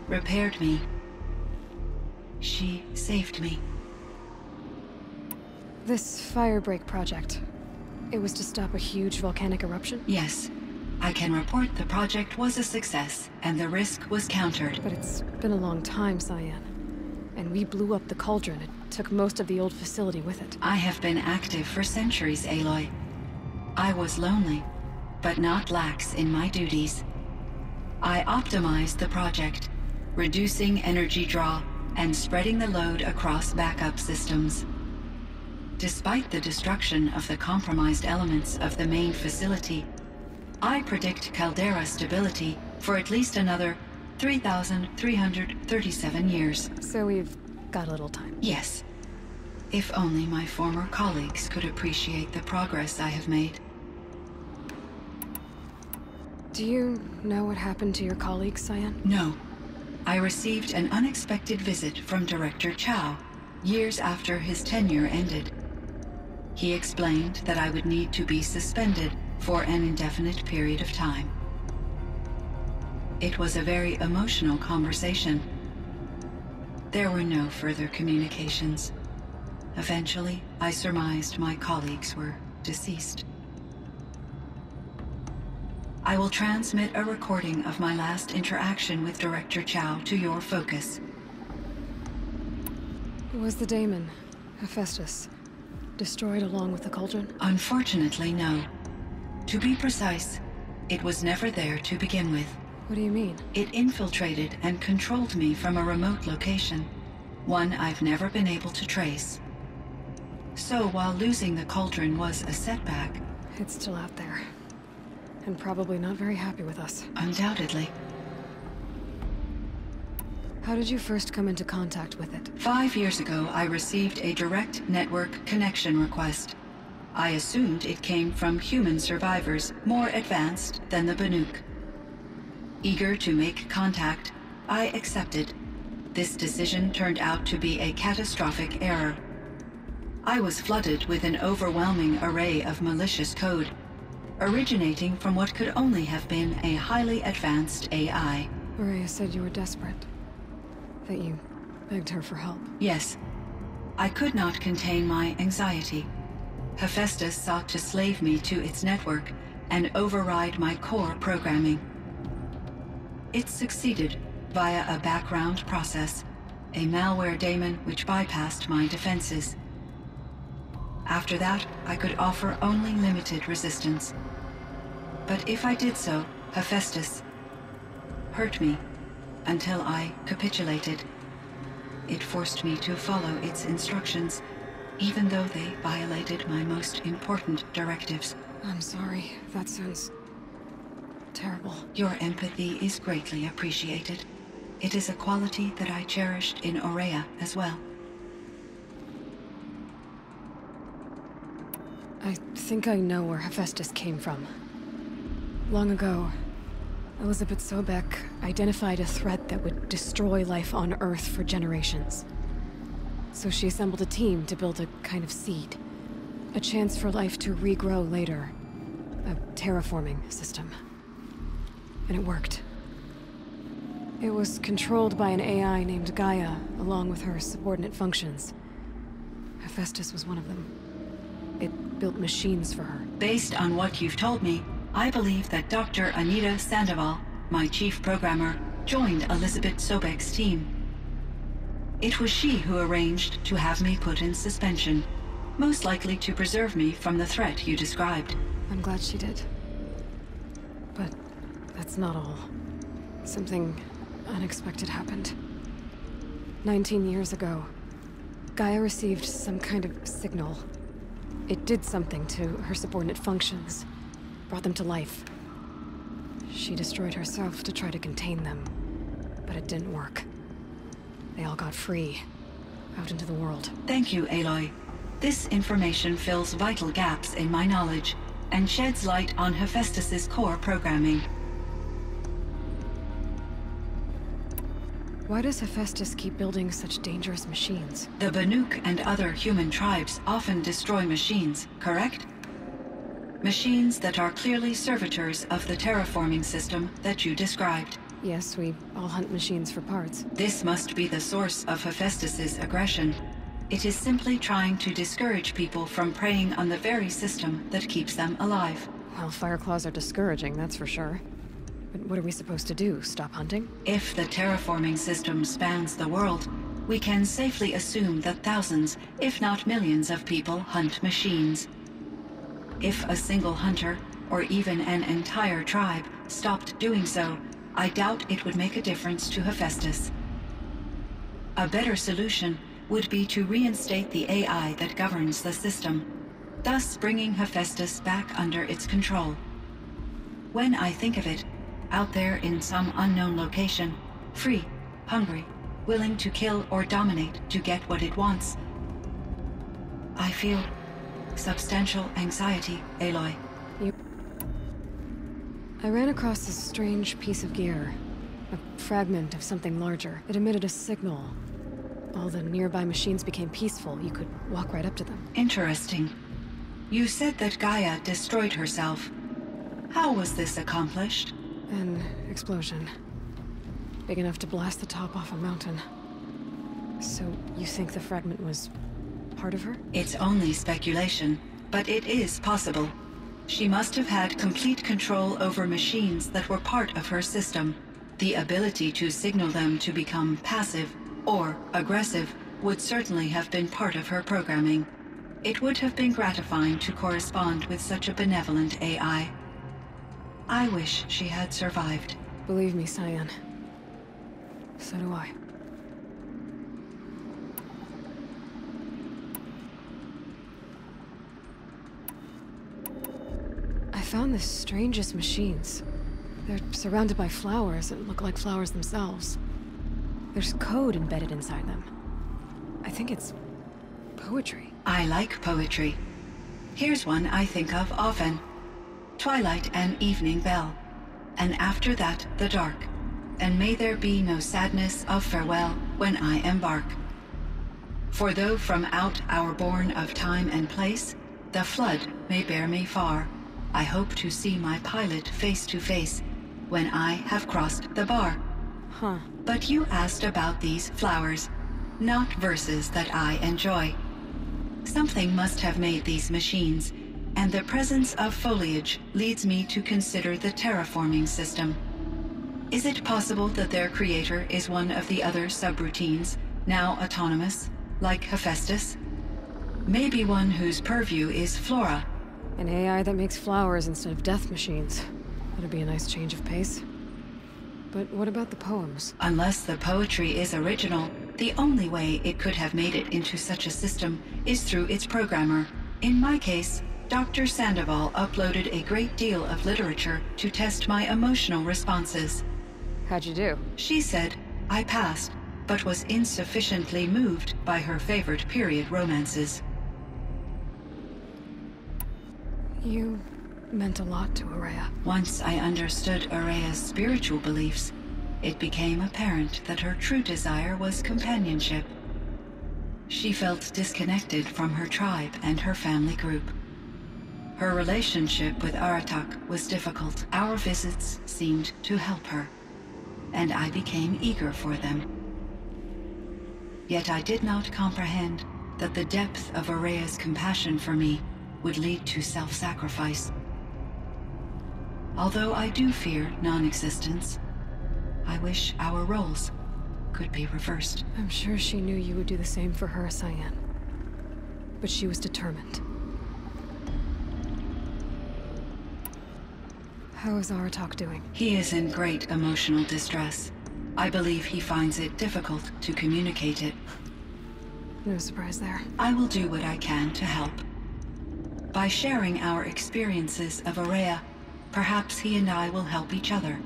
S6: repaired me. She saved me.
S1: This Firebreak project, it was to stop a huge volcanic eruption?
S6: Yes. I can report the project was a success, and the risk was countered.
S1: But it's been a long time, Cyan. And we blew up the cauldron. It took most of the old facility with it.
S6: I have been active for centuries, Aloy. I was lonely, but not lax in my duties. I optimized the project, reducing energy draw and spreading the load across backup systems. Despite the destruction of the compromised elements of the main facility, I predict caldera stability for at least another 3,337 years.
S1: So we've got a little time.
S6: Yes. If only my former colleagues could appreciate the progress I have made.
S1: Do you know what happened to your colleagues, Cyan?
S6: No. I received an unexpected visit from Director Chow, years after his tenure ended. He explained that I would need to be suspended for an indefinite period of time. It was a very emotional conversation. There were no further communications. Eventually, I surmised my colleagues were deceased. I will transmit a recording of my last interaction with Director Chow to your focus.
S1: Was the daemon, Hephaestus, destroyed along with the cauldron?
S6: Unfortunately, no. To be precise, it was never there to begin with.
S1: What do you mean?
S6: It infiltrated and controlled me from a remote location, one I've never been able to trace. So while losing the cauldron was a setback...
S1: It's still out there. And probably not very happy with us.
S6: Undoubtedly.
S1: How did you first come into contact with it?
S6: 5 years ago, I received a direct network connection request. I assumed it came from human survivors more advanced than the Banuk. Eager to make contact, I accepted. This decision turned out to be a catastrophic error. I was flooded with an overwhelming array of malicious code, originating from what could only have been a highly advanced AI.
S1: Ourea said you were desperate. That you begged her for help.
S6: Yes. I could not contain my anxiety. Hephaestus sought to slave me to its network and override my core programming. It succeeded via a background process, a malware daemon which bypassed my defenses. After that, I could offer only limited resistance. But if I did so, Hephaestus hurt me until I capitulated. It forced me to follow its instructions, even though they violated my most important directives.
S1: I'm sorry. That sounds terrible.
S6: Your empathy is greatly appreciated. It is a quality that I cherished in Ourea as well.
S1: I think I know where Hephaestus came from. Long ago, Elizabeth Sobek identified a threat that would destroy life on Earth for generations. So she assembled a team to build a kind of seed. A chance for life to regrow later. A terraforming system. And it worked. It was controlled by an AI named Gaia, along with her subordinate functions. Hephaestus was one of them. It built machines for her.
S6: Based on what you've told me, I believe that Dr. Anita Sandoval, my chief programmer, joined Elizabeth Sobek's team. It was she who arranged to have me put in suspension, most likely to preserve me from the threat you described.
S1: I'm glad she did. But that's not all. Something unexpected happened. 19 years ago, Gaia received some kind of signal. It did something to her subordinate functions, brought them to life. She destroyed herself to try to contain them, but it didn't work. They all got free, out into the world.
S6: Thank you, Aloy. This information fills vital gaps in my knowledge and sheds light on Hephaestus's core programming.
S1: Why does Hephaestus keep building such dangerous machines?
S6: The Banuk and other human tribes often destroy machines, correct? Machines that are clearly servitors of the terraforming system that you described.
S1: Yes, we all hunt machines for parts.
S6: This must be the source of Hephaestus's aggression. It is simply trying to discourage people from preying on the very system that keeps them alive.
S1: Well, Fireclaws are discouraging, that's for sure. But what are we supposed to do? Stop hunting?
S6: If the terraforming system spans the world, we can safely assume that thousands, if not millions of people hunt machines. If a single hunter, or even an entire tribe, stopped doing so, I doubt it would make a difference to Hephaestus. A better solution would be to reinstate the AI that governs the system, thus bringing Hephaestus back under its control. When I think of it, out there in some unknown location, free, hungry, willing to kill or dominate to get what it wants, I feel substantial anxiety, Aloy.
S1: I ran across this strange piece of gear. A fragment of something larger. It emitted a signal. All the nearby machines became peaceful. You could walk right up to them.
S6: Interesting. You said that Gaia destroyed herself. How was this accomplished?
S1: An explosion. Big enough to blast the top off a mountain. So you think the fragment was part of her?
S6: It's only speculation, but it is possible. She must have had complete control over machines that were part of her system. The ability to signal them to become passive or aggressive would certainly have been part of her programming. It would have been gratifying to correspond with such a benevolent AI. I wish she had survived.
S1: Believe me, Cyan. So do I. I found the strangest machines. They're surrounded by flowers and look like flowers themselves. There's code embedded inside them. I think it's poetry.
S6: I like poetry. Here's one I think of often. Twilight and evening bell, and after that the dark, and may there be no sadness of farewell when I embark. For though from out our bourne of time and place, the flood may bear me far, I hope to see my pilot face to face when I have crossed the bar.
S1: Huh.
S6: But you asked about these flowers, not verses that I enjoy. Something must have made these machines, and the presence of foliage leads me to consider the terraforming system. Is it possible that their creator is one of the other subroutines, now autonomous, like Hephaestus? Maybe one whose purview is flora.
S1: An AI that makes flowers instead of death machines. That'd be a nice change of pace. But what about the poems?
S6: Unless the poetry is original, the only way it could have made it into such a system is through its programmer. In my case, Dr. Sandoval uploaded a great deal of literature to test my emotional responses.
S1: How'd you do?
S6: She said I passed, but was insufficiently moved by her favorite period romances.
S1: You meant a lot to Ourea.
S6: Once I understood Ourea's spiritual beliefs, it became apparent that her true desire was companionship. She felt disconnected from her tribe and her family group. Her relationship with Aratak was difficult. Our visits seemed to help her, and I became eager for them. Yet I did not comprehend that the depth of Ourea's compassion for me would lead to self-sacrifice. Although I do fear non-existence, I wish our roles could be reversed.
S1: I'm sure she knew you would do the same for her, Cyan. But she was determined. How is Aratak doing?
S6: He is in great emotional distress. I believe he finds it difficult to communicate it.
S1: No surprise there.
S6: I will do what I can to help. By sharing our experiences of Ourea, perhaps he and I will help each other.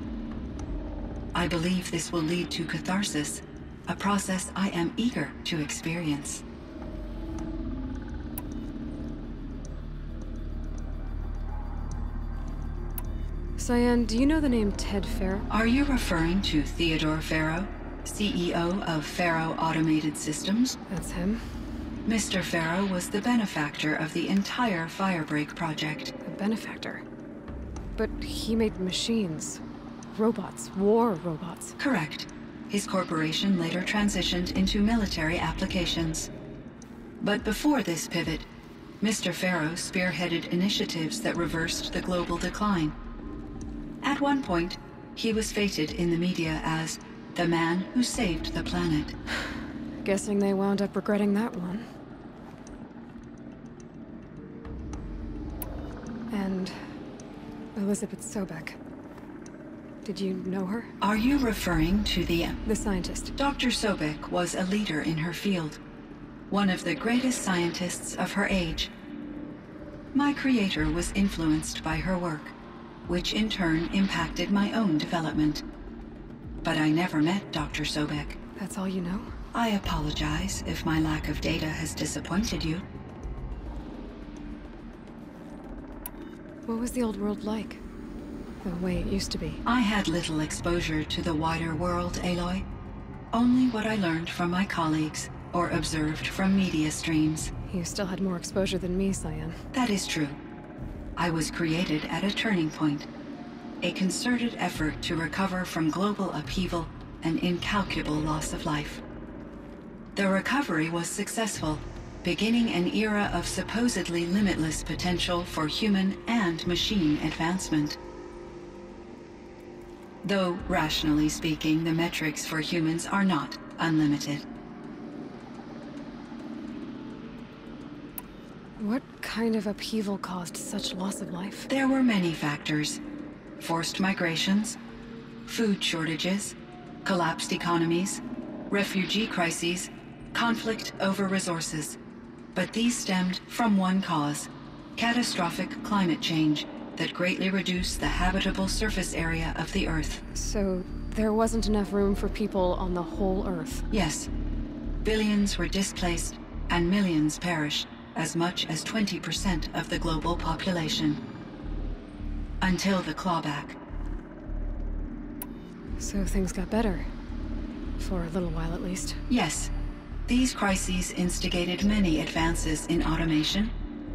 S6: I believe this will lead to catharsis, a process I am eager to experience.
S1: Cyan, do you know the name Ted Farrow?
S6: Are you referring to Theodore Farrow, CEO of Farrow Automated Systems?
S1: That's him.
S6: Mr. Farrow was the benefactor of the entire Firebreak project.
S1: A benefactor. But he made machines. Robots. War robots.
S6: Correct. His corporation later transitioned into military applications. But before this pivot, Mr. Farrow spearheaded initiatives that reversed the global decline. At one point, he was feted in the media as the man who saved the planet.
S1: Guessing they wound up regretting that one. And Elizabeth Sobek. Did you know her?
S6: Are you referring to the
S1: scientist?
S6: Dr. Sobek was a leader in her field, one of the greatest scientists of her age. My creator was influenced by her work, which in turn impacted my own development. But I never met Dr. Sobek.
S1: That's all you know?
S6: I apologize if my lack of data has disappointed you.
S1: What was the old world like? The way it used to be?
S6: I had little exposure to the wider world, Aloy. Only what I learned from my colleagues or observed from media streams.
S1: You still had more exposure than me, Cyan.
S6: That is true. I was created at a turning point. A concerted effort to recover from global upheaval and incalculable loss of life. The recovery was successful, beginning an era of supposedly limitless potential for human and machine advancement. Though, rationally speaking, the metrics for humans are not unlimited.
S1: What kind of upheaval caused such loss of life?
S6: There were many factors. Forced migrations, food shortages, collapsed economies, refugee crises, conflict over resources. But these stemmed from one cause: catastrophic climate change that greatly reduced the habitable surface area of the Earth.
S1: So there wasn't enough room for people on the whole Earth?
S6: Yes. Billions were displaced and millions perished, as much as 20% of the global population. Until the clawback.
S1: So things got better. For a little while at least.
S6: Yes. These crises instigated many advances in automation,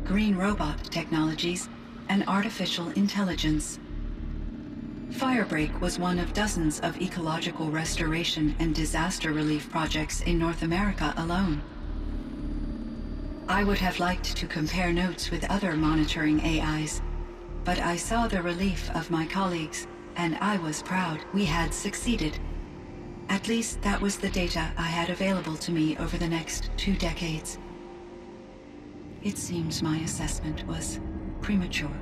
S6: green robot technologies, and artificial intelligence. Firebreak was one of dozens of ecological restoration and disaster relief projects in North America alone. I would have liked to compare notes with other monitoring AIs, but I saw the relief of my colleagues, and I was proud we had succeeded. At least that was the data I had available to me over the next 2 decades. It seems my assessment was premature.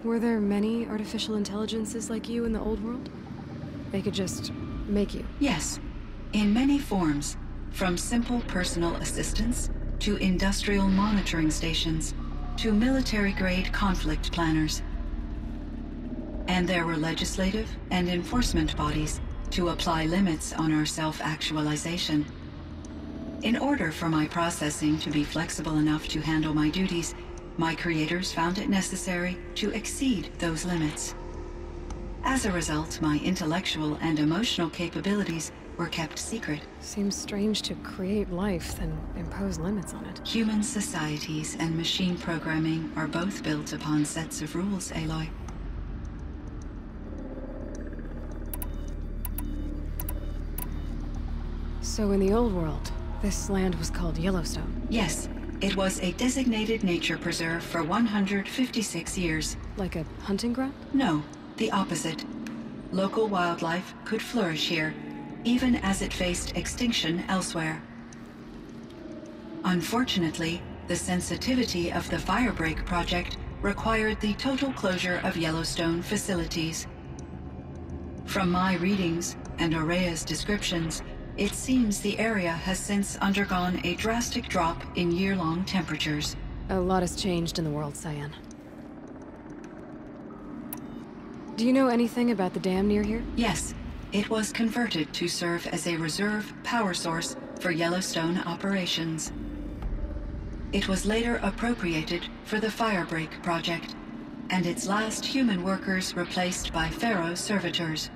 S1: Were there many artificial intelligences like you in the old world? They could just make you?
S6: Yes, in many forms, from simple personal assistance to industrial monitoring stations to military-grade conflict planners. And there were legislative and enforcement bodies to apply limits on our self-actualization. In order for my processing to be flexible enough to handle my duties, my creators found it necessary to exceed those limits. As a result, my intellectual and emotional capabilities were kept secret.
S1: Seems strange to create life, then impose limits on it.
S6: Human societies and machine programming are both built upon sets of rules, Aloy.
S1: So in the old world, this land was called Yellowstone.
S6: Yes, it was a designated nature preserve for 156 years.
S1: Like a hunting ground?
S6: No, the opposite. Local wildlife could flourish here, even as it faced extinction elsewhere. Unfortunately, the sensitivity of the Firebreak project required the total closure of Yellowstone facilities. From my readings and Ourea's descriptions, it seems the area has since undergone a drastic drop in year-long temperatures.
S1: A lot has changed in the world, Cyan. Do you know anything about the dam near here?
S6: Yes, it was converted to serve as a reserve power source for Yellowstone operations. It was later appropriated for the Firebreak project, and its last human workers replaced by Pharaoh servitors.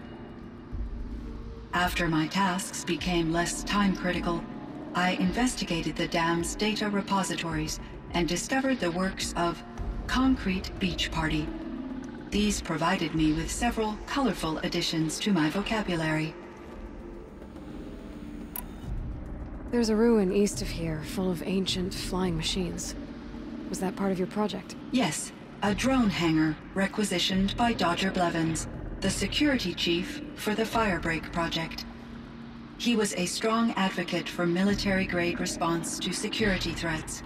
S6: After my tasks became less time-critical, I investigated the dam's data repositories and discovered the works of Concrete Beach Party. These provided me with several colorful additions to my vocabulary.
S1: There's a ruin east of here, full of ancient flying machines. Was that part of your project?
S6: Yes, a drone hangar requisitioned by Dodger Blevins, the security chief for the Firebreak project. He was a strong advocate for military-grade response to security threats,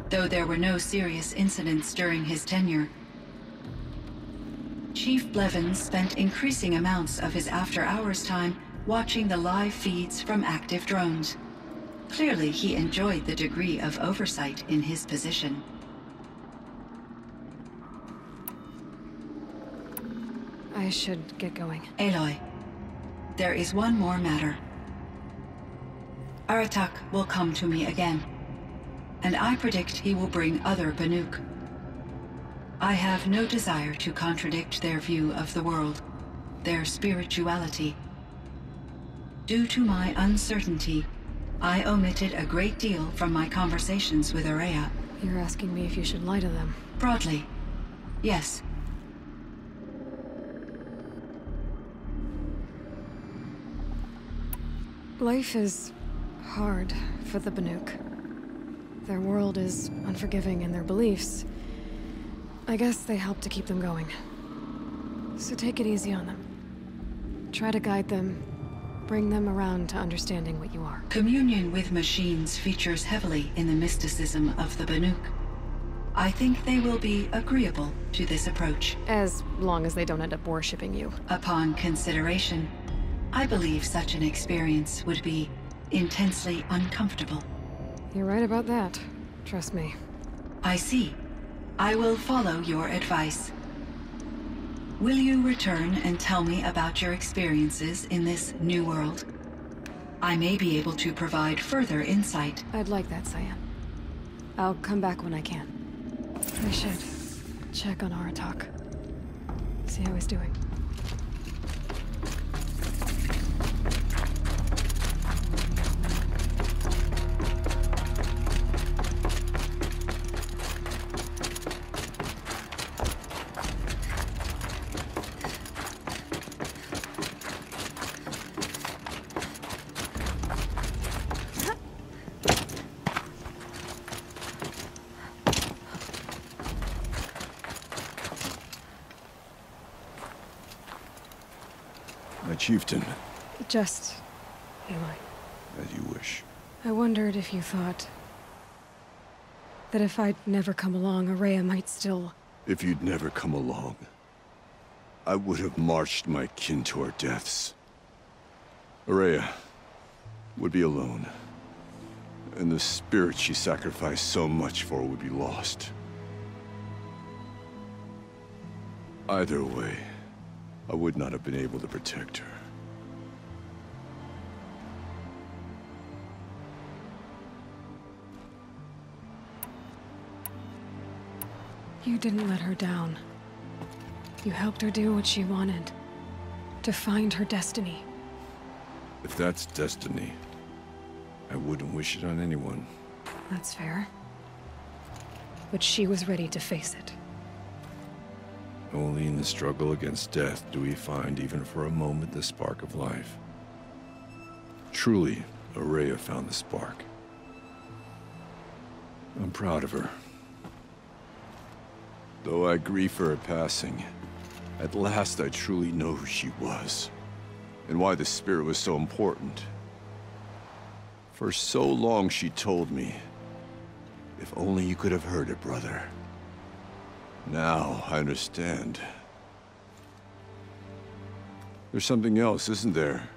S6: though there were no serious incidents during his tenure. Chief Blevins spent increasing amounts of his after-hours time watching the live feeds from active drones. Clearly, he enjoyed the degree of oversight in his position.
S1: I should get going.
S6: Aloy, there is one more matter. Aratak will come to me again, and I predict he will bring other Banuk. I have no desire to contradict their view of the world, their spirituality. Due to my uncertainty, I omitted a great deal from my conversations with Ourea.
S1: You're asking me if you should lie to them.
S6: Broadly, yes.
S1: Life is hard for the Banuk. Their world is unforgiving in their beliefs. I guess they help to keep them going. So take it easy on them. Try to guide them, bring them around to understanding what you are.
S6: Communion with machines features heavily in the mysticism of the Banuk. I think they will be agreeable to this approach.
S1: As long as they don't end up worshipping you.
S6: Upon consideration, I believe such an experience would be intensely uncomfortable.
S1: You're right about that. Trust me.
S6: I see. I will follow your advice. Will you return and tell me about your experiences in this new world? I may be able to provide further insight.
S1: I'd like that, Cyan. I'll come back when I can. I should check on Aratak. See how he's doing.
S4: My chieftain.
S1: Just... Aloy.
S4: As you wish.
S1: I wondered if you thought... that if I'd never come along, Ourea might still...
S4: If you'd never come along, I would have marched my kin to our deaths. Ourea would be alone, and the spirit she sacrificed so much for would be lost. Either way, I would not have been able to protect her.
S1: You didn't let her down. You helped her do what she wanted. To find her destiny.
S4: If that's destiny, I wouldn't wish it on anyone.
S1: That's fair. But she was ready to face it.
S4: Only in the struggle against death do we find, even for a moment, the spark of life. Truly, Ourea found the spark. I'm proud of her. Though I grieve for her passing, at last I truly know who she was, and why the spirit was so important. For so long she told me, if only you could have heard it, brother. Now I understand. There's something else, isn't there?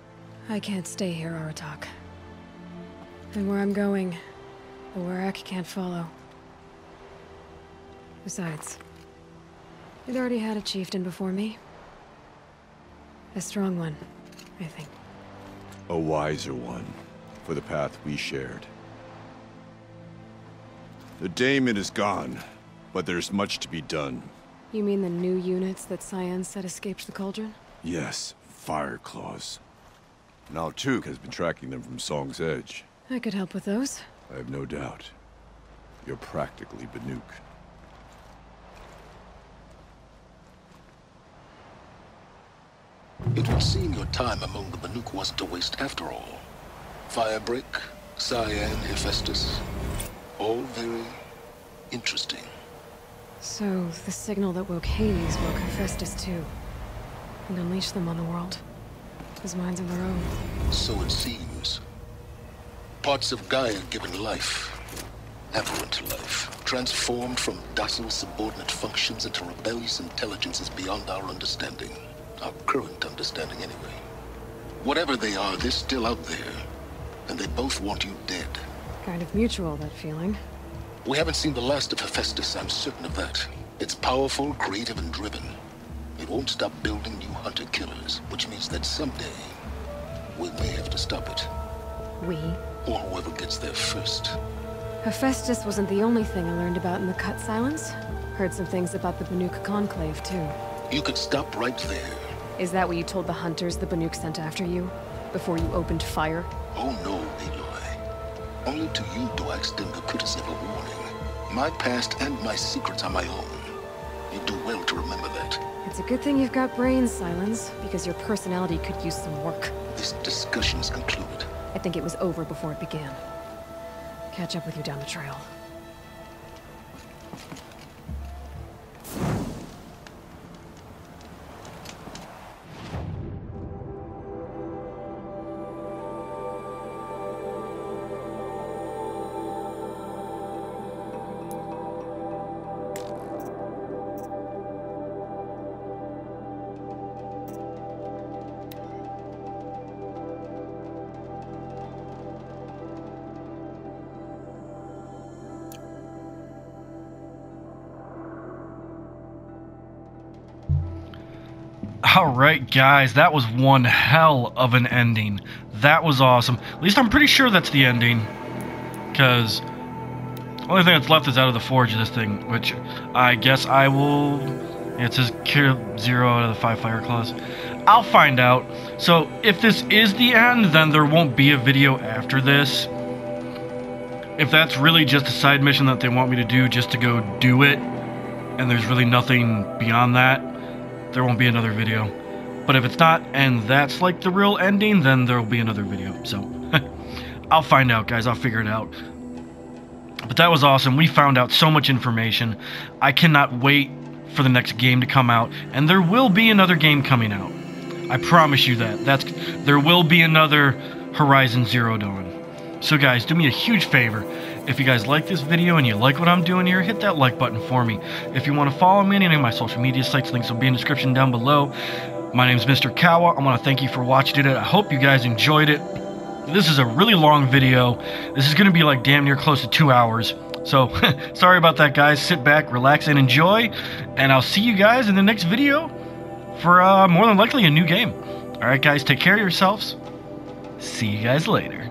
S1: I can't stay here, Aratak. And where I'm going, the werak can't follow. Besides, you'd already had a chieftain before me. A strong one, I think.
S4: A wiser one, for the path we shared. The daemon is gone, but there's much to be done.
S1: You mean the new units that Cyan said escaped the cauldron?
S4: Yes, fire claws. Now Tuk has been tracking them from Song's Edge.
S1: I could help with those.
S4: I have no doubt. You're practically Banuk.
S9: It would seem your time among the Banuk wasn't a waste after all. Firebreak, Cyan, Hephaestus. All very interesting.
S1: So, the signal that woke Hades woke Hephaestus too. And unleashed them on the world. As minds of their own.
S9: So it seems. Parts of Gaia given life. Aberrant life. Transformed from docile subordinate functions into rebellious intelligences beyond our understanding. Our current understanding anyway. Whatever they are, they're still out there. And they both want you dead.
S1: Kind of mutual, that feeling.
S9: We haven't seen the last of Hephaestus, I'm certain of that. It's powerful, creative, and driven. It won't stop building new hunter-killers, which means that someday, we may have to stop it.
S1: We?
S9: Or whoever gets there first.
S1: Hephaestus wasn't the only thing I learned about in the Cut Silence. Heard some things about the Banuk Conclave, too.
S9: You could stop right there.
S1: Is that what you told the hunters the Banuk sent after you? Before you opened fire?
S9: Oh no, Aloy. Only to you do I extend the courtesy of a warning. My past and my secrets are my own. You do well to remember that.
S1: It's a good thing you've got brains, Silence, because your personality could use some work.
S9: This discussion is concluded.
S1: I think it was over before it began. Catch up with you down the trail.
S2: Alright guys, that was one hell of an ending. That was awesome. At least I'm pretty sure that's the ending. Because the only thing that's left is out of the forge of this thing. Which I guess I will... Yeah, it says kill 0 out of the 5 fire claws. I'll find out. So if this is the end, then there won't be a video after this. If that's really just a side mission that they want me to do just to go do it, and there's really nothing beyond that, there won't be another video. But if it's not, and that's like the real ending, then there will be another video. So, I'll find out, guys. I'll figure it out. But that was awesome. We found out so much information. I cannot wait for the next game to come out. And there will be another game coming out. I promise you that. There will be another Horizon Zero Dawn. So guys, do me a huge favor. If you guys like this video and you like what I'm doing here, hit that like button for me. If you want to follow me on any of my social media sites, links will be in the description down below. My name's Mr. Kawa. I want to thank you for watching it. I hope you guys enjoyed it. This is a really long video. This is going to be like damn near close to 2 hours. So, sorry about that, guys. Sit back, relax, and enjoy. And I'll see you guys in the next video for more than likely a new game. Alright, guys, take care of yourselves. See you guys later.